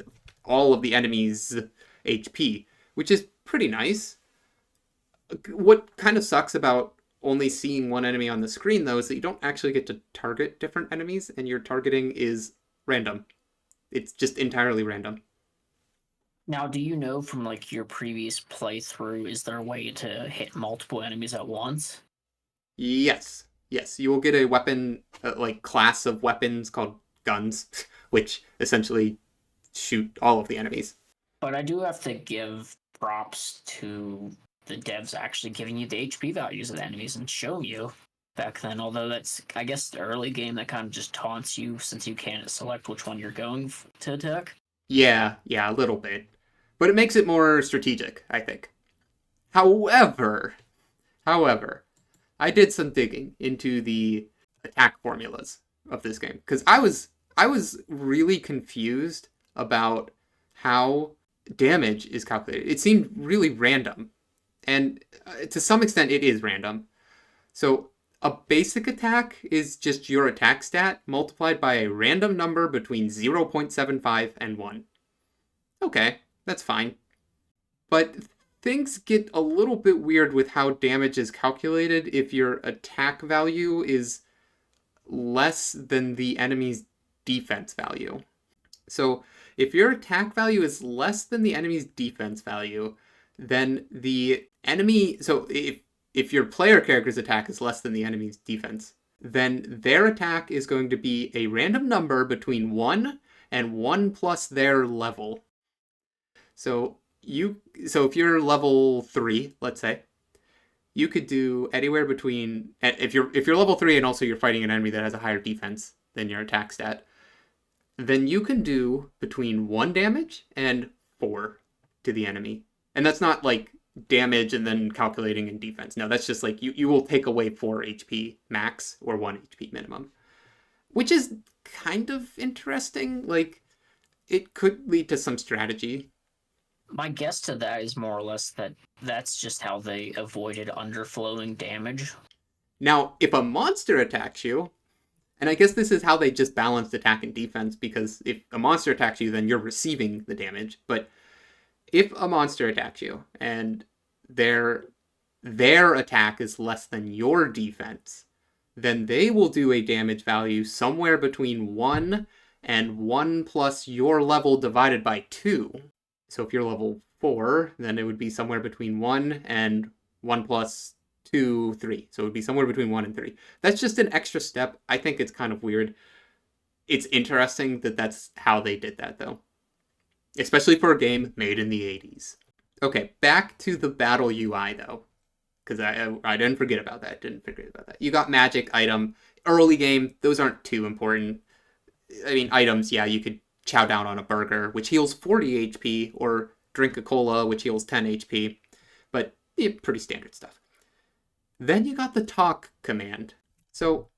all of the enemies' HP, which is pretty nice. What kind of sucks about only seeing one enemy on the screen, though, is that you don't actually get to target different enemies, and your targeting is random. It's just entirely random. Now, do you know from like your previous playthrough, is there a way to hit multiple enemies at once? Yes. You will get a weapon, class of weapons called guns, which essentially shoot all of the enemies. But I do have to give props to the devs actually giving you the HP values of the enemies and showing you back then. Although that's, I guess, the early game that kind of just taunts you since you can't select which one you're going to attack. Yeah, a little bit. But it makes it more strategic, I think. However, I did some digging into the attack formulas of this game, because I was really confused about how damage is calculated. It seemed really random, and to some extent it is random. So a basic attack is just your attack stat multiplied by a random number between 0.75 and 1. Okay, that's fine. But things get a little bit weird with how damage is calculated if your attack value is less than the enemy's defense value. So if your attack value is less than the enemy's defense value, then the enemy... So if your player character's attack is less than the enemy's defense, then their attack is going to be a random number between 1 and 1 plus their level. So if you're level 3, let's say, you could do anywhere between... If you're level 3 and also you're fighting an enemy that has a higher defense than your attack stat, then you can do between 1 damage and 4 to the enemy. And that's not like damage and then calculating in defense. No, that's just like you will take away 4 HP max or 1 HP minimum. Which is kind of interesting. Like, it could lead to some strategy. My guess to that is more or less that that's just how they avoided underflowing damage. Now, if a monster attacks you, and I guess this is how they just balanced attack and defense, because if a monster attacks you, then you're receiving the damage. But if a monster attacks you and their attack is less than your defense, then they will do a damage value somewhere between 1 and 1 plus your level divided by 2. So if you're level 4, then it would be somewhere between 1 and 1 plus 2, 3. So it would be somewhere between 1 and 3. That's just an extra step. I think it's kind of weird. It's interesting that that's how they did that, though. Especially for a game made in the 80s. Okay, back to the battle UI, though. Because I didn't forget about that. You got magic, item. Early game, those aren't too important. I mean, items, yeah, you could chow down on a burger, which heals 40 HP, or drink a cola, which heals 10 HP. But, yeah, pretty standard stuff. Then you got the talk command. So,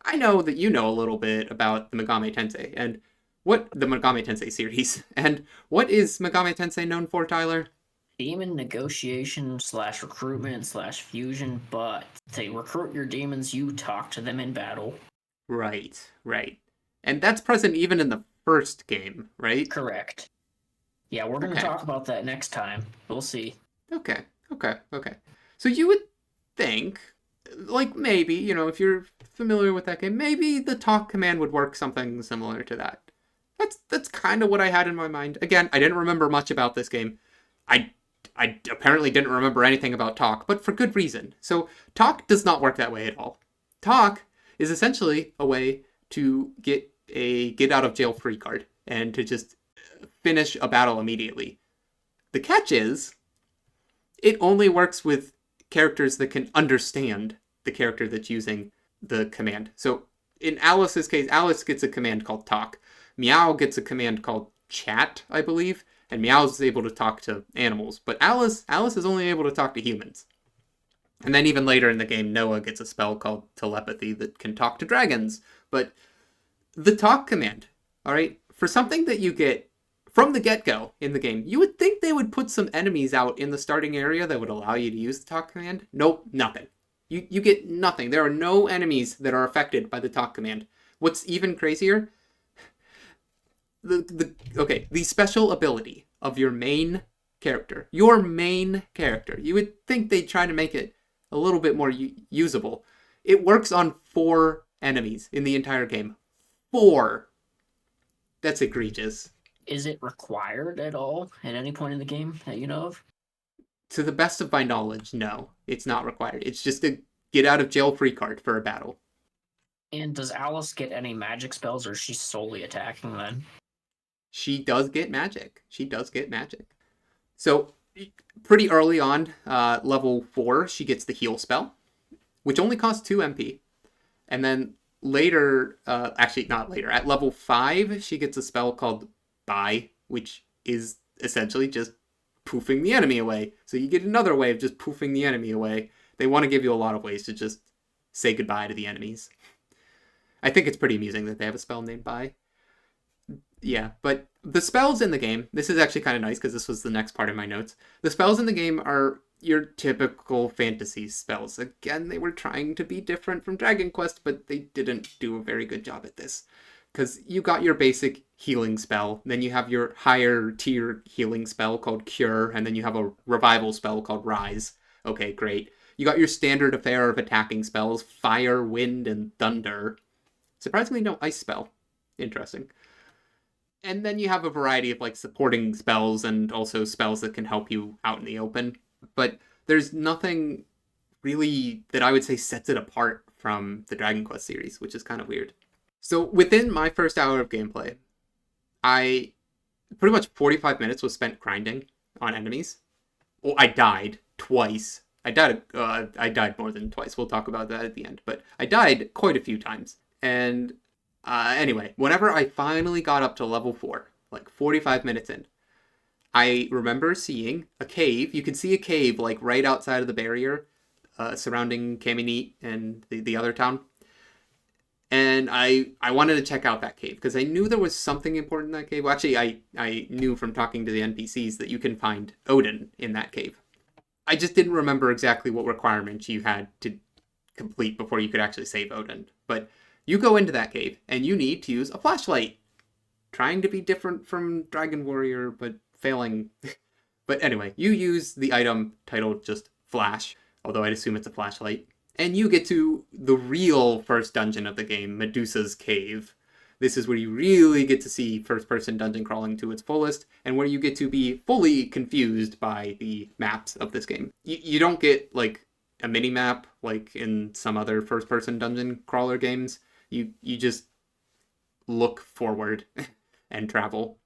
I know that you know a little bit about the Megami Tensei, and the Megami Tensei series. And what is Megami Tensei known for, Tyler? Demon negotiation / recruitment / fusion, but to recruit your demons, you talk to them in battle. Right. And that's present even in the first game, right? Correct. Yeah, we're going to talk about that next time. We'll see. Okay. So you would think, like, maybe, if you're familiar with that game, maybe the talk command would work something similar to that. That's kind of what I had in my mind. Again, I didn't remember much about this game. I apparently didn't remember anything about talk, but for good reason. So talk does not work that way at all. Talk is essentially a way to get a get out of jail free card and to just finish a battle immediately. The catch is, it only works with characters that can understand the character that's using the command. So in Alice's case, Alice gets a command called talk. Meow gets a command called chat, I believe. And Meow's able to talk to animals. But Alice is only able to talk to humans. And then even later in the game, Noah gets a spell called telepathy that can talk to dragons. But the talk command, all right, for something that you get from the get-go in the game, you would think they would put some enemies out in the starting area that would allow you to use the talk command. Nope, nothing. You get nothing. There are no enemies that are affected by the talk command. What's even crazier... the special ability of your main character. You would think they'd try to make it a little bit more usable. It works on 4 enemies in the entire game. 4. That's egregious. Is it required at all at any point in the game that you know of? To the best of my knowledge, no. It's not required. It's just a get out of jail free card for a battle. And does Alice get any magic spells, or is she solely attacking then? She does get magic. So, pretty early on, level 4, she gets the heal spell, which only costs 2 MP. And then later, actually not later, at level 5, she gets a spell called Bye, which is essentially just poofing the enemy away. So you get another way of just poofing the enemy away. They want to give you a lot of ways to just say goodbye to the enemies. I think it's pretty amusing that they have a spell named Bye. Yeah, but the spells in the game, this is actually kind of nice because this was the next part of my notes. The spells in the game are your typical fantasy spells. Again, they were trying to be different from Dragon Quest, but they didn't do a very good job at this. Because you got your basic healing spell, then you have your higher tier healing spell called Cure, and then you have a revival spell called Rise. Okay, great. You got your standard affair of attacking spells, Fire, Wind, and Thunder. Surprisingly, no Ice spell. Interesting. And then you have a variety of like supporting spells and also spells that can help you out in the open. But there's nothing really that I would say sets it apart from the Dragon Quest series, which is kind of weird. So within my first hour of gameplay, I pretty much 45 minutes was spent grinding on enemies. Well, I died twice. I died more than twice. We'll talk about that at the end. But I died quite a few times. And anyway, whenever I finally got up to level 4, like 45 minutes in, I remember seeing a cave. You can see a cave like right outside of the barrier surrounding Caminite and the other town. And I wanted to check out that cave because I knew there was something important in that cave. Well, actually, I knew from talking to the NPCs that you can find Odin in that cave. I just didn't remember exactly what requirements you had to complete before you could actually save Odin. But you go into that cave, and you need to use a flashlight. Trying to be different from Dragon Warrior, but failing. But anyway, you use the item titled just Flash, although I'd assume it's a flashlight. And you get to the real first dungeon of the game, Medusa's Cave. This is where you really get to see first-person dungeon crawling to its fullest, and where you get to be fully confused by the maps of this game. You don't get, like, a mini-map, like in some other first-person dungeon crawler games. You just look forward and travel.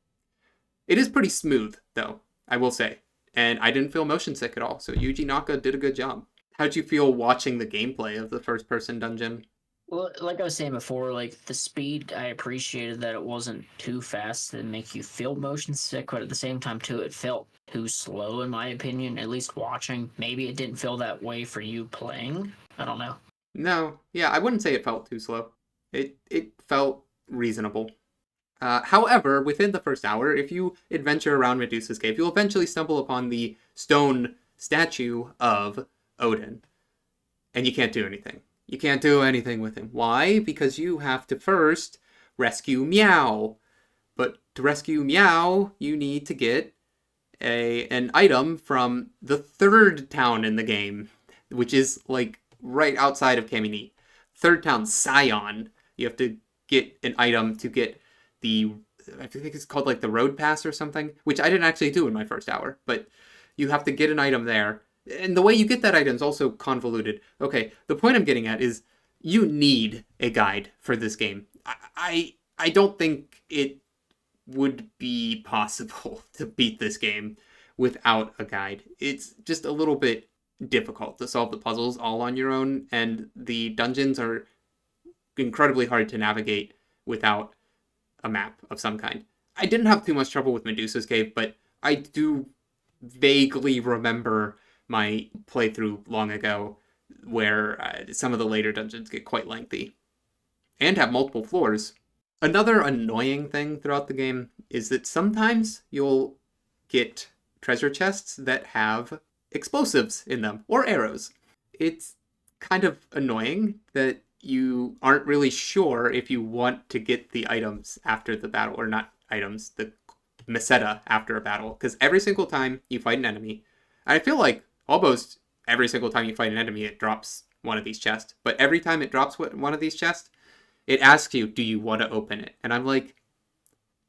It is pretty smooth, though, I will say. And I didn't feel motion sick at all, so Yuji Naka did a good job. How'd you feel watching the gameplay of the first-person dungeon? Well, like I was saying before, like the speed, I appreciated that it wasn't too fast to make you feel motion sick, but at the same time, too, it felt too slow, in my opinion, at least watching. Maybe it didn't feel that way for you playing. I don't know. No, yeah, I wouldn't say it felt too slow. It felt reasonable. However, within the first hour, if you adventure around Medusa's Cave, you'll eventually stumble upon the stone statue of Odin. And you can't do anything. You can't do anything with him. Why? Because you have to first rescue Meow. But to rescue Meow, you need to get an item from the third town in the game, which is like right outside of Caminite. Third town, Scion. You have to get an item to get I think it's called like the road pass or something, which I didn't actually do in my first hour, but you have to get an item there. And the way you get that item is also convoluted. Okay, the point I'm getting at is you need a guide for this game. I don't think it would be possible to beat this game without a guide. It's just a little bit difficult to solve the puzzles all on your own, and the dungeons are incredibly hard to navigate without a map of some kind. I didn't have too much trouble with Medusa's Cave, but I do vaguely remember my playthrough long ago where some of the later dungeons get quite lengthy and have multiple floors. Another annoying thing throughout the game is that sometimes you'll get treasure chests that have explosives in them or arrows. It's kind of annoying that you aren't really sure if you want to get the items after the battle, or not items, the meseta after a battle, because every single time you fight an enemy, I feel like almost every single time you fight an enemy, it drops one of these chests, but every time it drops one of these chests, it asks you, do you want to open it? And I'm like,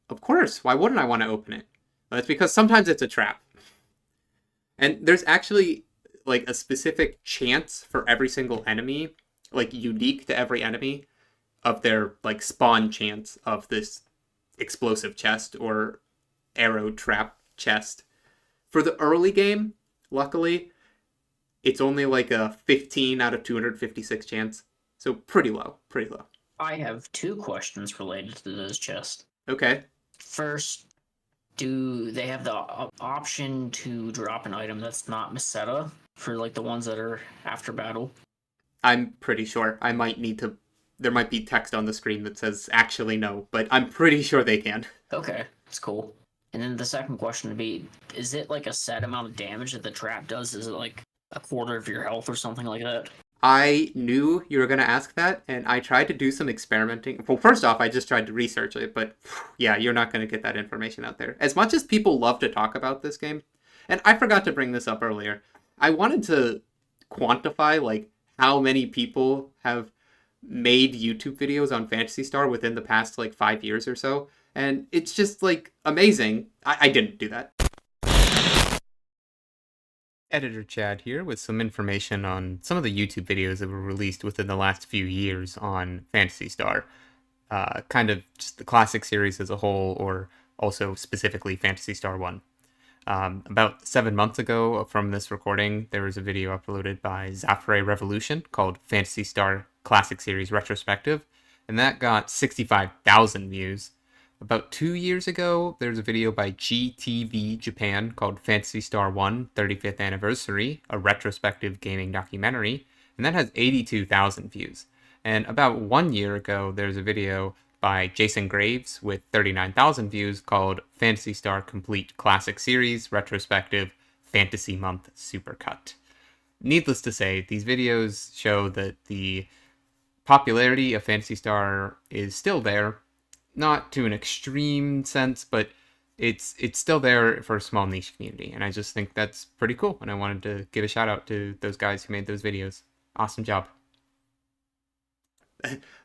of course, why wouldn't I want to open it? Well, it's because sometimes it's a trap. And there's actually like a specific chance for every single enemy, like unique to every enemy, of their like spawn chance of this explosive chest or arrow trap chest. For the early game, luckily, it's only like a 15 out of 256 chance. So pretty low. I have two questions related to those chests. Okay. First, do they have the option to drop an item that's not meseta for like the ones that are after battle? I'm pretty sure. I might need to... There might be text on the screen that says actually no, but I'm pretty sure they can. Okay, that's cool. And then the second question would be, is it like a set amount of damage that the trap does? Is it like a quarter of your health or something like that? I knew you were going to ask that, and I tried to do some experimenting. Well, first off, I just tried to research it, but yeah, you're not going to get that information out there. As much as people love to talk about this game, and I forgot to bring this up earlier, I wanted to quantify, like, how many people have made YouTube videos on Phantasy Star within the past, like, 5 years or so, and it's just, like, amazing. I didn't do that. Editor Chad here with some information on some of the YouTube videos that were released within the last few years on Phantasy Star. Kind of just the classic series as a whole, or also specifically Phantasy Star 1. About 7 months ago from this recording, there was a video uploaded by Zafre Revolution called Phantasy Star Classic Series Retrospective, and that got 65,000 views. About 2 years ago, there's a video by GTV Japan called Phantasy Star 1 35th Anniversary, a retrospective gaming documentary, and that has 82,000 views. And about 1 year ago, there's a video by Jason Graves with 39,000 views called Phantasy Star Complete Classic Series Retrospective Fantasy Month Supercut. Needless to say, these videos show that the popularity of Phantasy Star is still there, not to an extreme sense, but it's still there for a small niche community, and I just think that's pretty cool, and I wanted to give a shout out to those guys who made those videos. Awesome job.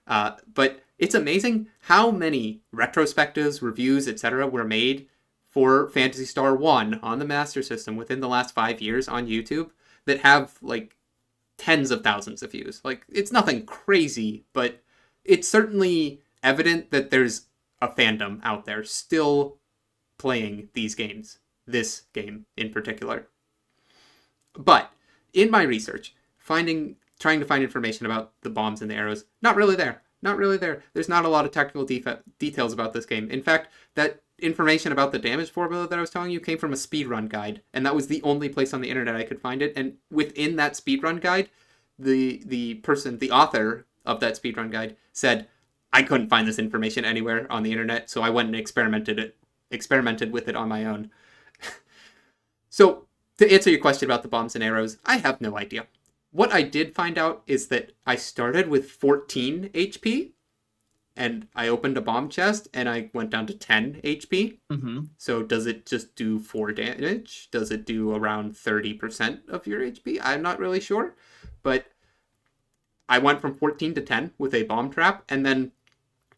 But it's amazing how many retrospectives, reviews, etc. were made for Phantasy Star 1 on the Master System within the last 5 years on YouTube that have, like, tens of thousands of views. Like, it's nothing crazy, but it's certainly evident that there's a fandom out there still playing these games, this game in particular. But in my research, trying to find information about the bombs and the arrows, not really there. There's not a lot of technical details about this game. In fact, that information about the damage formula that I was telling you came from a speedrun guide, and that was the only place on the internet I could find it. And within that speedrun guide, the author of that speedrun guide said, I couldn't find this information anywhere on the internet, so I went and experimented with it on my own. So, to answer your question about the bombs and arrows, I have no idea. What I did find out is that I started with 14 HP, and I opened a bomb chest, and I went down to 10 HP. Mm-hmm. So does it just do 4 damage? Does it do around 30% of your HP? I'm not really sure, but I went from 14 to 10 with a bomb trap, and then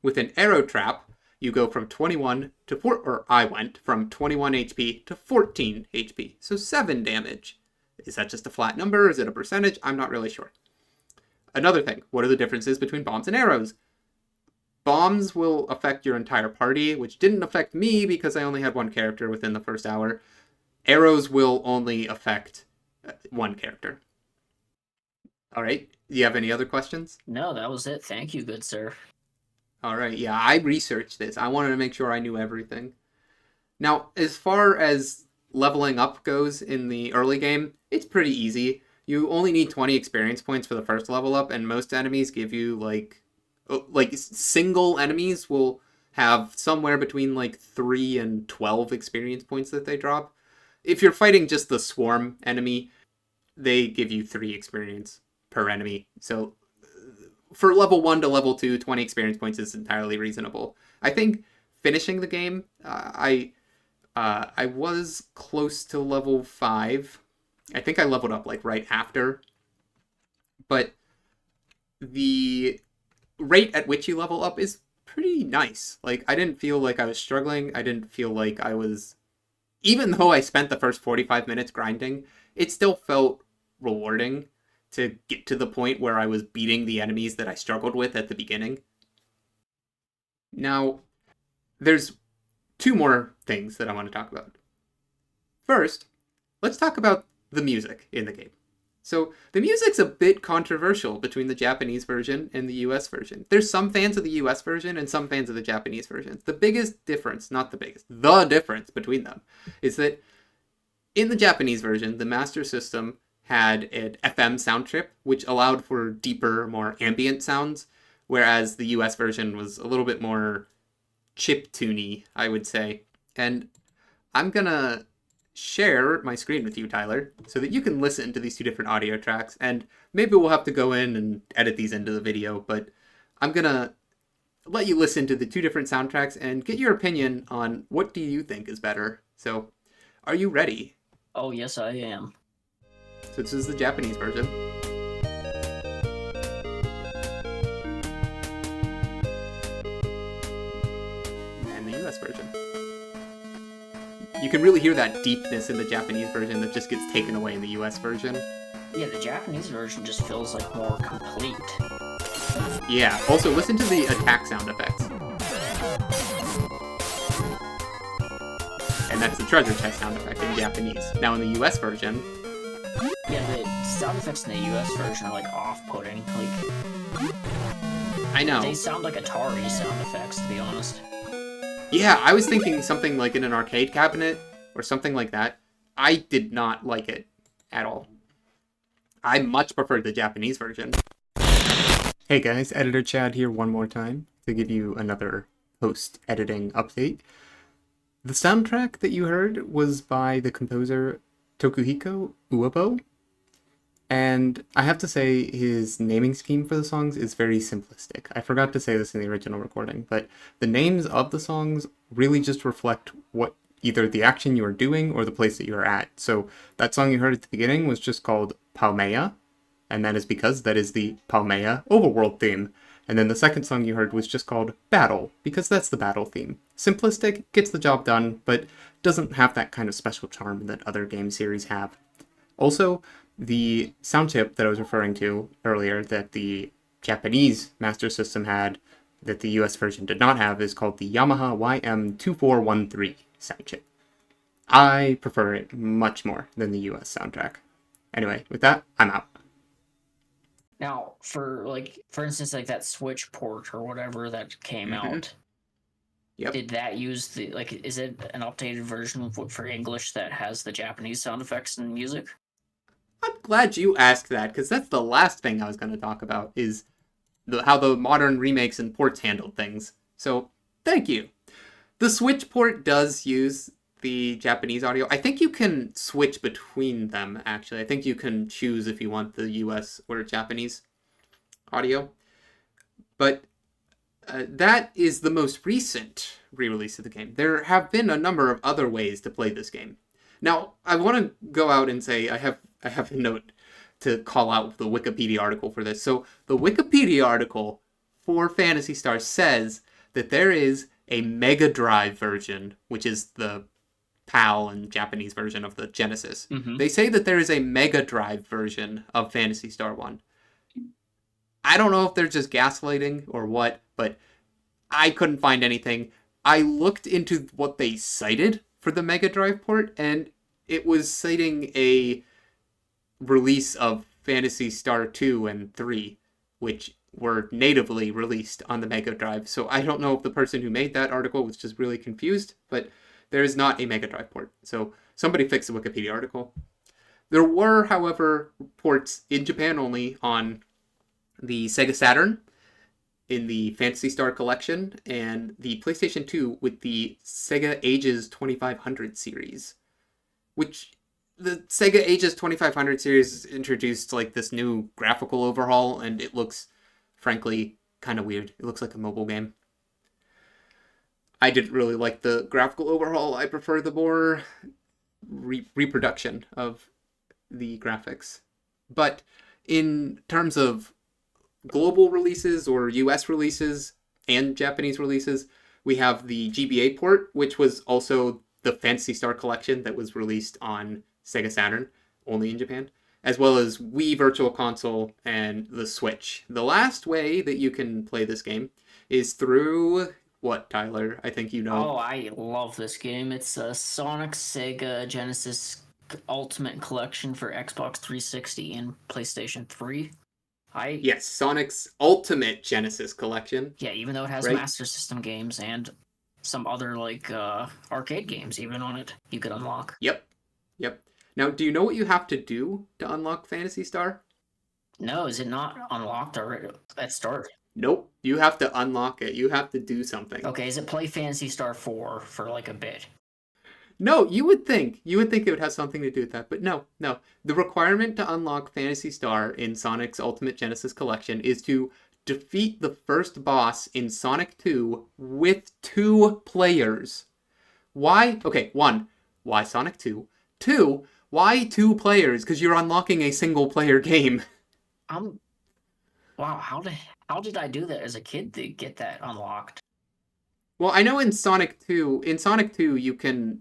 with an arrow trap, you go from 21 to 4, or I went from 21 HP to 14 HP, so 7 damage. Is that just a flat number? Is it a percentage? I'm not really sure. Another thing, what are the differences between bombs and arrows? Bombs will affect your entire party, which didn't affect me because I only had one character within the first hour. Arrows will only affect one character. All right, do you have any other questions? No, that was it. Thank you, good sir. All right, yeah, I researched this. I wanted to make sure I knew everything. Now, as far as leveling up goes in the early game, it's pretty easy. You only need 20 experience points for the first level up, and most enemies give you, like single enemies will have somewhere between, 3 and 12 experience points that they drop. If you're fighting just the swarm enemy, they give you 3 experience per enemy. So for level 1 to level 2, 20 experience points is entirely reasonable. I think finishing the game, I was close to level 5. I think I leveled up right after. But the rate at which you level up is pretty nice. I didn't feel like I was struggling. I didn't feel like I was... Even though I spent the first 45 minutes grinding, it still felt rewarding to get to the point where I was beating the enemies that I struggled with at the beginning. Now, there's 2 more things that I want to talk about. First, let's talk about the music in the game. So, the music's a bit controversial between the Japanese version and the US version. There's some fans of the US version and some fans of the Japanese version. The difference between them is that in the Japanese version, the Master System had an FM sound trip, which allowed for deeper, more ambient sounds, whereas the US version was a little bit more chiptune-y, I would say. And I'm gonna share my screen with you, Tyler, so that you can listen to these two different audio tracks. And maybe we'll have to go in and edit these into the video, but I'm going to let you listen to the two different soundtracks and get your opinion on what do you think is better. So, are you ready? Oh, yes, I am. So this is the Japanese version. And the US version. You can really hear that deepness in the Japanese version that just gets taken away in the US version. Yeah, the Japanese version just feels like more complete. Yeah, also listen to the attack sound effects. And that's the treasure chest sound effect in Japanese. Now in the US version... Yeah, the sound effects in the US version are like off-putting. Like, I know. they sound like Atari sound effects, to be honest. Yeah, I was thinking something like in an arcade cabinet or something like that. I did not like it at all. I much preferred the Japanese version. Hey guys, Editor Chad here one more time to give you another post-editing update. The soundtrack that you heard was by the composer Tokuhiko Uebo, and I have to say his naming scheme for the songs is very simplistic. I forgot to say this in the original recording, but the names of the songs really just reflect what either the action you are doing or the place that you are at. So that song you heard at the beginning was just called Palmea, and that is because that is the Palmea overworld theme. And then the second song you heard was just called Battle, because that's the battle theme. Simplistic, gets the job done, but doesn't have that kind of special charm that other game series have. Also, the sound chip that I was referring to earlier that the Japanese Master System had, that the US version did not have, is called the Yamaha YM2413 sound chip. I prefer it much more than the US soundtrack. Anyway, with that, I'm out. Now, for instance, like that Switch port or whatever that came out, Yep. did that use the, like, is it an updated version for English that has the Japanese sound effects and music? I'm glad you asked that, because that's the last thing I was going to talk about, is how the modern remakes and ports handled things. So, thank you. The Switch port does use the Japanese audio. I think you can switch between them, actually. I think you can choose if you want the US or Japanese audio. But that is the most recent re-release of the game. There have been a number of other ways to play this game. Now, I want to go out and say I have a note to call out the Wikipedia article for this. So the Wikipedia article for Phantasy Star says that there is a Mega Drive version, which is the PAL and Japanese version of the Genesis. Mm-hmm. They say that there is a Mega Drive version of Phantasy Star 1. I don't know if they're just gaslighting or what, but I couldn't find anything. I looked into what they cited for the Mega Drive port, and it was citing a release of Phantasy Star 2 and 3, which were natively released on the Mega Drive. So I don't know if the person who made that article was just really confused, but there is not a Mega Drive port. So somebody fixed the Wikipedia article. There were, however, ports in Japan only on the Sega Saturn, in the Phantasy Star Collection, and the PlayStation 2 with the Sega Ages 2500 series. Which, the Sega Ages 2500 series introduced like this new graphical overhaul, and it looks, frankly, kind of weird. It looks like a mobile game. I didn't really like the graphical overhaul. I prefer the more reproduction of the graphics. But in terms of global releases or US releases and Japanese releases, we have the GBA port, which was also the Phantasy Star Collection that was released on Sega Saturn, only in Japan, as well as Wii Virtual Console and the Switch. The last way that you can play this game is through what, Tyler? I think you know. Oh, I love this game. It's a Sonic Sega Genesis Ultimate Collection for Xbox 360 and PlayStation 3. Yes, Sonic's Ultimate Genesis Collection. Yeah, even though it has Master System games and some other like arcade games even on it you could unlock. Yep. Now, do you know what you have to do to unlock Phantasy Star? No, is it not unlocked already at start? Nope. You have to unlock it. You have to do something. Okay, is it play Phantasy Star 4 for like a bit? No, you would think it would have something to do with that, but no, no. The requirement to unlock Phantasy Star in Sonic's Ultimate Genesis Collection is to defeat the first boss in Sonic 2 with 2 players. Why? Okay, 1, why Sonic 2? 2, why 2 players? Because you're unlocking a single player game. I'm wow. How did I do that as a kid to get that unlocked? Well, I know in Sonic 2 you can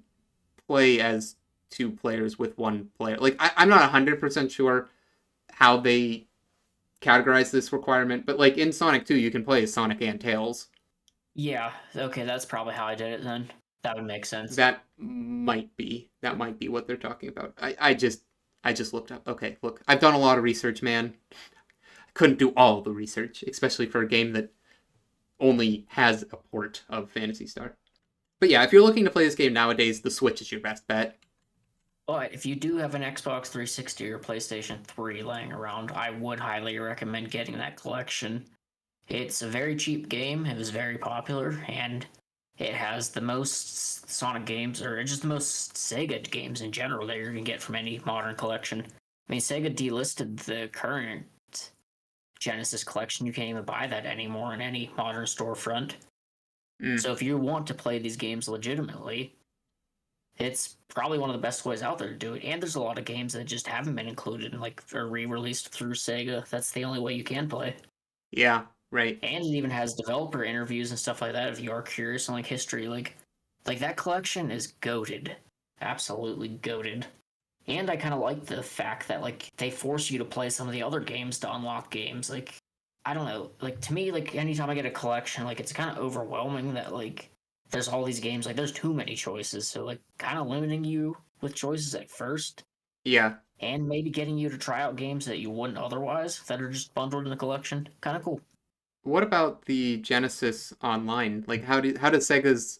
play as 2 players with 1 player. Like I'm not 100% sure how they categorize this requirement, but like in Sonic 2 you can play as Sonic and Tails. Yeah. Okay, that's probably how I did it then. That would make sense. That might be what they're talking about. I just looked up. Okay, look, I've done a lot of research, man. I couldn't do all the research, especially for a game that only has a port of Phantasy Star. But yeah, if you're looking to play this game nowadays, the Switch is your best bet. But if you do have an Xbox 360 or PlayStation 3 laying around, I would highly recommend getting that collection. It's a very cheap game, it was very popular, and it has the most Sonic games, or just the most Sega games in general that you're going to get from any modern collection. I mean, Sega delisted the current Genesis collection. You can't even buy that anymore in any modern storefront. Mm. So if you want to play these games legitimately, it's probably one of the best ways out there to do it. And there's a lot of games that just haven't been included and like are re-released through Sega. That's the only way you can play. Yeah, right. And it even has developer interviews and stuff like that if you are curious on like history. Like that collection is goated. Absolutely goated. And I kind of like the fact that like they force you to play some of the other games to unlock games. Like I don't know, like to me, like anytime I get a collection, like it's kind of overwhelming that like there's all these games, like there's too many choices. So like kind of limiting you with choices at first, Yeah. and maybe getting you to try out games that you wouldn't otherwise that are just bundled in the collection. Kind of cool. What about the Genesis Online? Like, how does Sega's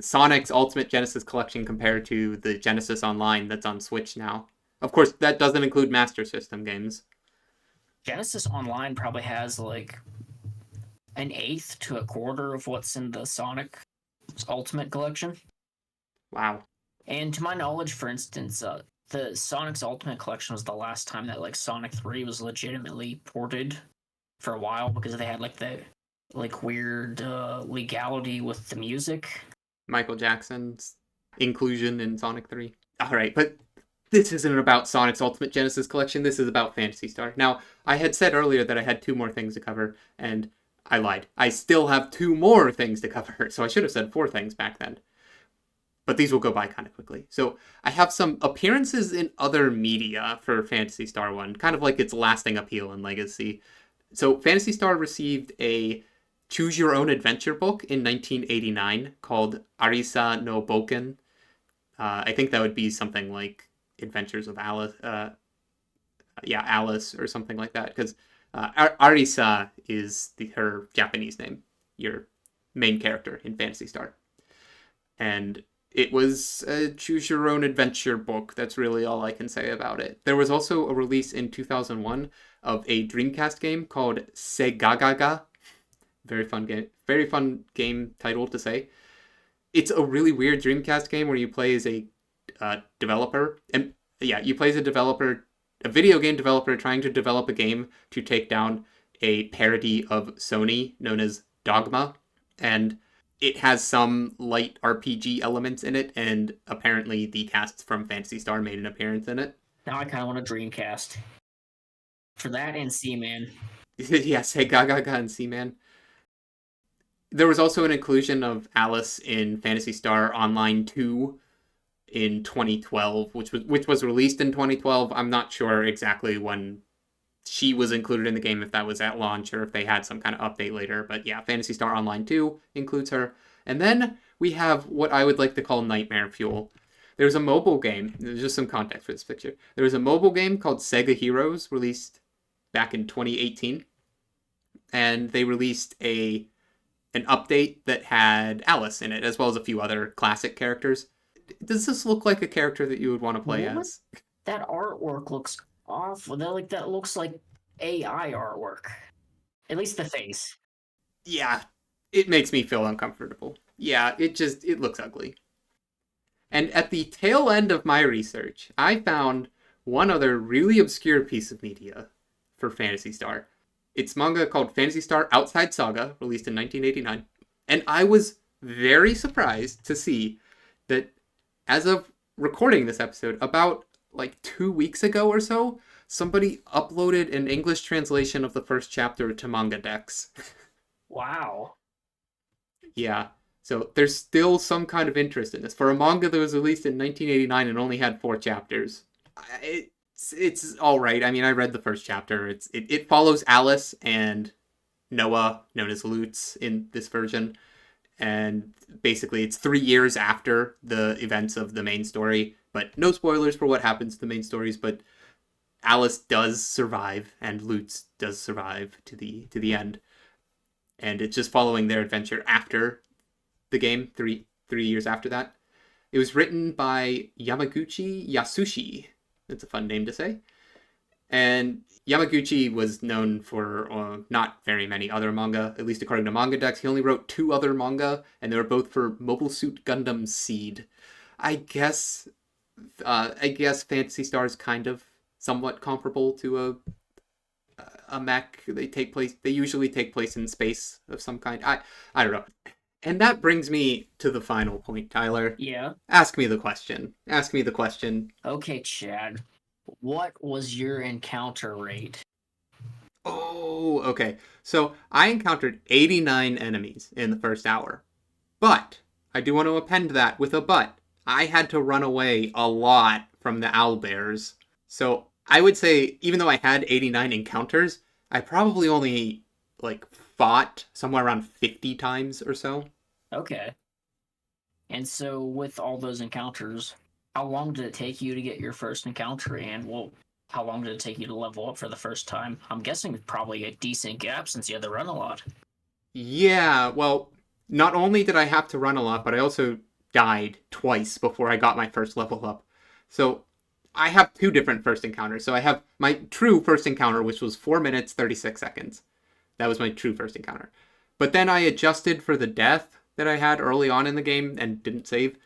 Sonic's Ultimate Genesis Collection compare to the Genesis Online that's on Switch now? Of course, that doesn't include Master System games. Genesis Online probably has like an eighth to a quarter of what's in the Sonic Ultimate collection. Wow. And to my knowledge, for instance, the Sonic's Ultimate Collection was the last time that like Sonic 3 was legitimately ported for a while because they had like the like weird legality with the music. Michael Jackson's inclusion in Sonic 3. All right, but this isn't about Sonic's Ultimate Genesis Collection. This is about Phantasy Star. Now, I had said earlier that I had 2 more things to cover, and I lied. I still have 2 more things to cover, so I should have said 4 things back then. But these will go by kind of quickly. So I have some appearances in other media for Phantasy Star 1, kind of like its lasting appeal and legacy. So Phantasy Star received a Choose Your Own Adventure book in 1989 called Arisa no Boken. I think that would be something like Adventures of Alice. Yeah, Alice or something like that. Because Arisa is her Japanese name, your main character in Phantasy Star. And it was a choose your own adventure book. That's really all I can say about it. There was also a release in 2001 of a Dreamcast game called Segagaga. Very fun game. Very fun game title to say. It's a really weird Dreamcast game where you play as a developer. And yeah, you play as a video game developer trying to develop a game to take down a parody of Sony known as Dogma. And it has some light RPG elements in it, and apparently the cast from Phantasy Star made an appearance in it. Now I kind of want a Dreamcast for that and Seaman. Yes, hey Gaga and Seaman. There was also an inclusion of Alice in Phantasy Star Online 2 in 2012, which was released in 2012. I'm not sure exactly when she was included in the game, if that was at launch or if they had some kind of update later. But yeah, Phantasy Star Online 2 includes her. And then we have what I would like to call Nightmare Fuel. There's a mobile game. There's just some context for this picture. There was a mobile game called Sega Heroes released back in 2018. And they released an update that had Alice in it, as well as a few other classic characters. Does this look like a character that you would want to play as? That artwork looks awful. That looks like AI artwork. At least the face. Yeah, it makes me feel uncomfortable. Yeah, it looks ugly. And at the tail end of my research, I found one other really obscure piece of media for Phantasy Star. It's manga called Phantasy Star Outside Saga, released in 1989. And I was very surprised to see that as of recording this episode, about like 2 weeks ago or so, somebody uploaded an English translation of the first chapter to Manga Dex. Wow. Yeah. So there's still some kind of interest in this. For a manga that was released in 1989 and only had 4 chapters, it's all right. I mean, I read the first chapter. It follows Alice and Noah, known as Lutz in this version. And basically, it's 3 years after the events of the main story. But no spoilers for what happens to the main stories. But Alice does survive, and Lutz does survive to the end. And it's just following their adventure after the game, three years after that. It was written by Yamaguchi Yasushi. That's a fun name to say. And Yamaguchi was known for not very many other manga, at least according to Manga Dex. He only wrote 2 other manga, and they were both for Mobile Suit Gundam Seed. I guess Phantasy Star is kind of somewhat comparable to a mech. They usually take place in space of some kind. I don't know. And that brings me to the final point, Tyler. Yeah. Ask me the question. Okay, Chad. What was your encounter rate? Oh, okay. So I encountered 89 enemies in the first hour. But I do want to append that with a but. I had to run away a lot from the owlbears. So I would say, even though I had 89 encounters, I probably only fought somewhere around 50 times or so. Okay. And so with all those encounters, how long did it take you to get your first encounter? And how long did it take you to level up for the first time? I'm guessing probably a decent gap since you had to run a lot. Yeah, well, not only did I have to run a lot, but I also died twice before I got my first level up. So I have 2 different first encounters. So I have my true first encounter, which was 4 minutes, 36 seconds. That was my true first encounter. But then I adjusted for the death that I had early on in the game and didn't save.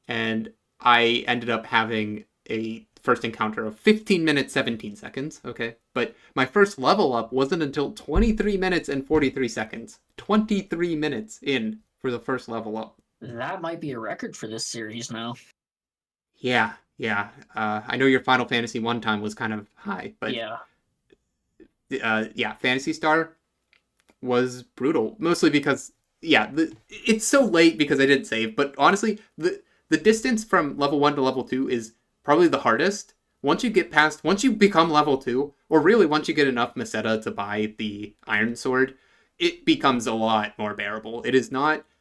And I ended up having a first encounter of 15 minutes, 17 seconds. Okay. But my first level up wasn't until 23 minutes and 43 seconds. 23 minutes in for the first level up. That might be a record for this series now. Yeah. I know your Final Fantasy 1 time was kind of high, but yeah, Phantasy Star was brutal, mostly because it's so late because I didn't save. But honestly, the distance from level 1 to level 2 is probably the hardest. Once you become level 2, or really once you get enough Meseta to buy the Iron Sword, it becomes a lot more bearable.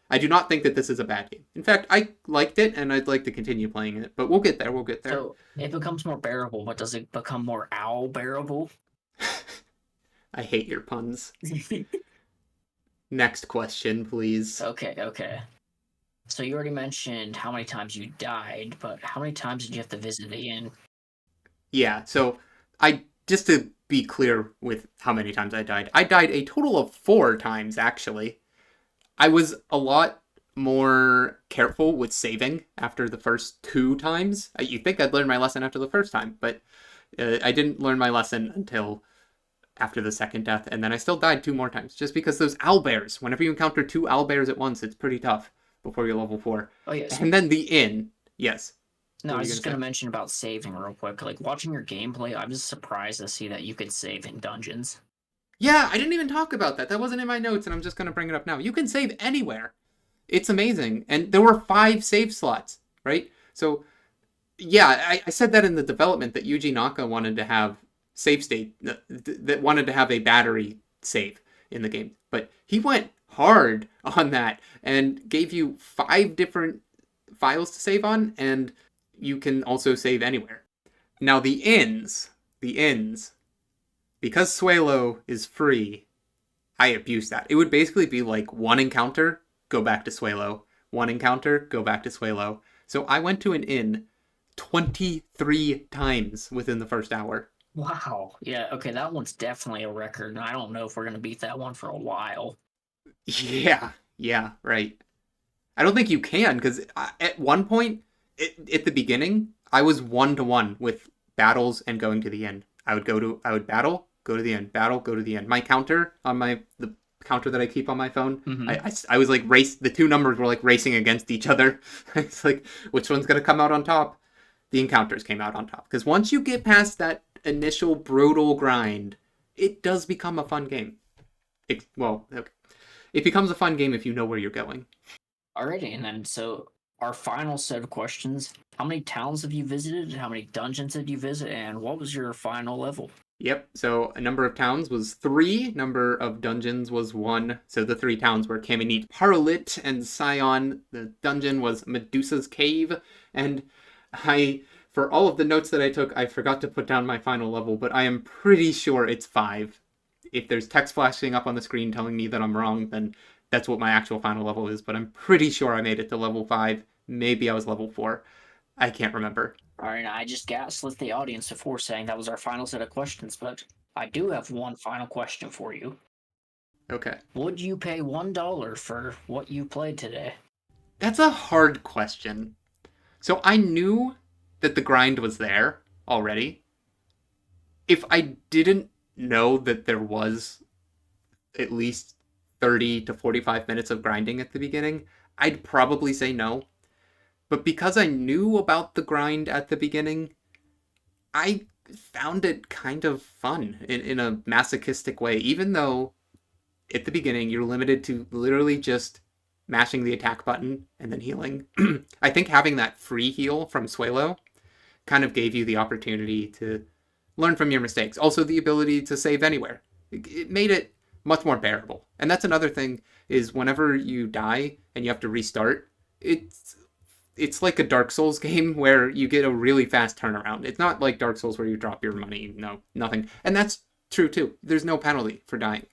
I do not think that this is a bad game. In fact, I liked it, and I'd like to continue playing it. But we'll get there. So it becomes more bearable, but does it become more owl bearable? I hate your puns. Next question, please. Okay. So you already mentioned how many times you died, but how many times did you have to visit the inn? Yeah, so just to be clear with how many times I died a total of 4 times, actually. I was a lot more careful with saving after the first 2 times. You'd think I'd learn my lesson after the first time, but I didn't learn my lesson until after the second death, and then I still died 2 more times, just because those owlbears, whenever you encounter 2 owlbears at once, it's pretty tough before you're level 4. Oh, yes. And then the inn, yes. No, I was just going to mention about saving real quick. Watching your gameplay, I was surprised to see that you could save in dungeons. Yeah, I didn't even talk about that. That wasn't in my notes, and I'm just going to bring it up now. You can save anywhere. It's amazing. And there were 5 save slots, right? So, yeah, I said that in the development that Yuji Naka wanted to have save state, that wanted to have a battery save in the game. But he went hard on that and gave you 5 different files to save on, and you can also save anywhere. Now, the inns, because Suelo is free, I abuse that. It would basically be like 1 encounter, go back to Suelo. 1 encounter, go back to Suelo. So I went to an inn 23 times within the first hour. Wow. Yeah, okay, that one's definitely a record, and I don't know if we're going to beat that one for a while. Yeah, right. I don't think you can, because at one point, At the beginning, I was 1-to-1 with battles and going to the end. I would battle, go to the end, battle, go to the end. My counter on the counter that I keep on my phone, I was like the two numbers were like racing against each other. It's like, which one's going to come out on top? The encounters came out on top. Because once you get past that initial brutal grind, it does become a fun game. It becomes a fun game if you know where you're going. Alrighty, and then so our final set of questions. How many towns have you visited? How many dungeons did you visit? And what was your final level? Yep, so a number of towns was 3, number of dungeons was 1. So the 3 towns were Caminite Paralit and Scion. The dungeon was Medusa's Cave. And for all of the notes that I took, I forgot to put down my final level, but I am pretty sure it's 5. If there's text flashing up on the screen telling me that I'm wrong, then that's what my actual final level is. But I'm pretty sure I made it to level 5. Maybe I was level 4. I can't remember. All right, I just gaslit the audience before saying that was our final set of questions, but I do have one final question for you. Okay. Would you pay $1 for what you played today? That's a hard question. So I knew that the grind was there already. If I didn't know that there was at least 30 to 45 minutes of grinding at the beginning, I'd probably say no. But because I knew about the grind at the beginning, I found it kind of fun in a masochistic way, even though at the beginning you're limited to literally just mashing the attack button and then healing. I think having that free heal from Suelo kind of gave you the opportunity to learn from your mistakes. Also the ability to save anywhere. It made it much more bearable. And that's another thing, is whenever you die and you have to restart, it's like a Dark Souls game where you get a really fast turnaround. It's not like Dark Souls where you drop your money. No, nothing. And that's true too. There's no penalty for dying.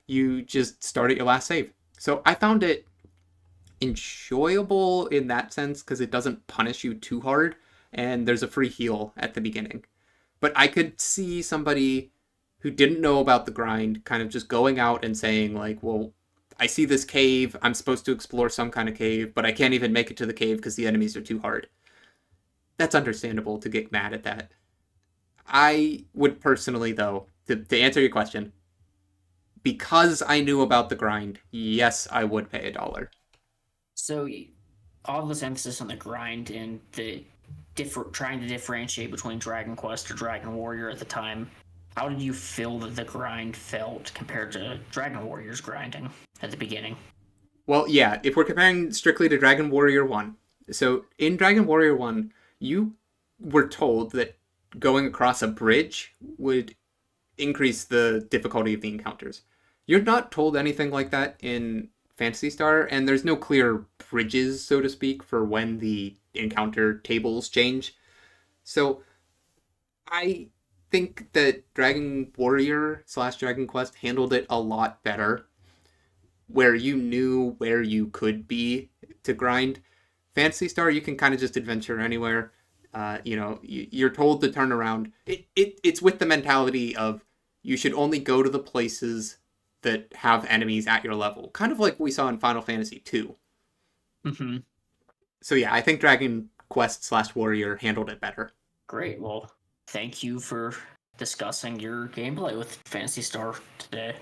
You just start at your last save. So I found it enjoyable in that sense because it doesn't punish you too hard. And there's a free heal at the beginning. But I could see somebody who didn't know about the grind kind of just going out and saying like, well, I see this cave, I'm supposed to explore some kind of cave, but I can't even make it to the cave because the enemies are too hard. That's understandable to get mad at that. I would personally, though, to answer your question, because I knew about the grind, yes, I would pay $1. So, all this emphasis on the grind and the trying to differentiate between Dragon Quest or Dragon Warrior at the time, how did you feel that the grind felt compared to Dragon Warrior's grinding at the beginning? Well, yeah, if we're comparing strictly to Dragon Warrior 1, so in Dragon Warrior 1, you were told that going across a bridge would increase the difficulty of the encounters. You're not told anything like that in Phantasy Star, and there's no clear bridges, so to speak, for when the encounter tables change. So I think that Dragon Warrior / Dragon Quest handled it a lot better, where you knew where you could be to grind. Phantasy Star, you can kind of just adventure anywhere. You're told to turn around. It's with the mentality of you should only go to the places that have enemies at your level, kind of like we saw in Final Fantasy II. Mm-hmm. So yeah, I think Dragon Quest / Warrior handled it better. Great. Well, thank you for discussing your gameplay with Phantasy Star today.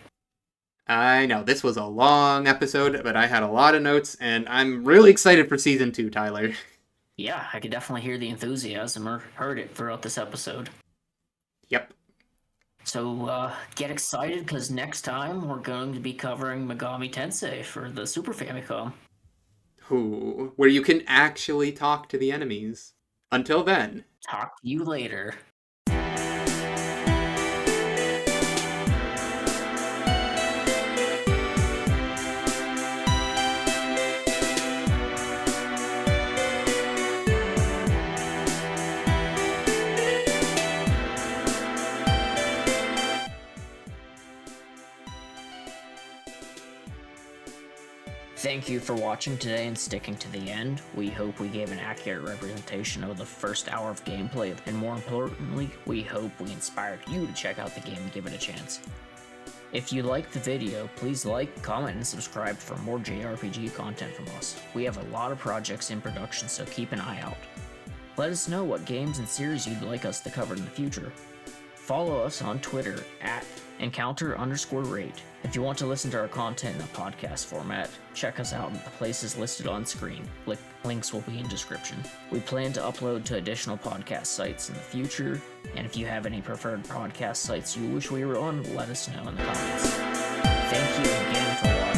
I know, this was a long episode, but I had a lot of notes, and I'm really excited for Season 2, Tyler. Yeah, I could definitely hear the enthusiasm or heard it throughout this episode. Yep. So get excited, because next time we're going to be covering Megami Tensei for the Super Famicom. Ooh, where you can actually talk to the enemies. Until then. Talk to you later. Thank you for watching today and sticking to the end. We hope we gave an accurate representation of the first hour of gameplay, and more importantly, we hope we inspired you to check out the game and give it a chance. If you like the video, please like, comment, and subscribe for more JRPG content from us. We have a lot of projects in production, so keep an eye out. Let us know what games and series you'd like us to cover in the future. Follow us on Twitter at encounter_rate. If you want to listen to our content in a podcast format, check us out at the places listed on screen. Links will be in description. We plan to upload to additional podcast sites in the future, and if you have any preferred podcast sites you wish we were on, let us know in the comments. Thank you again for watching.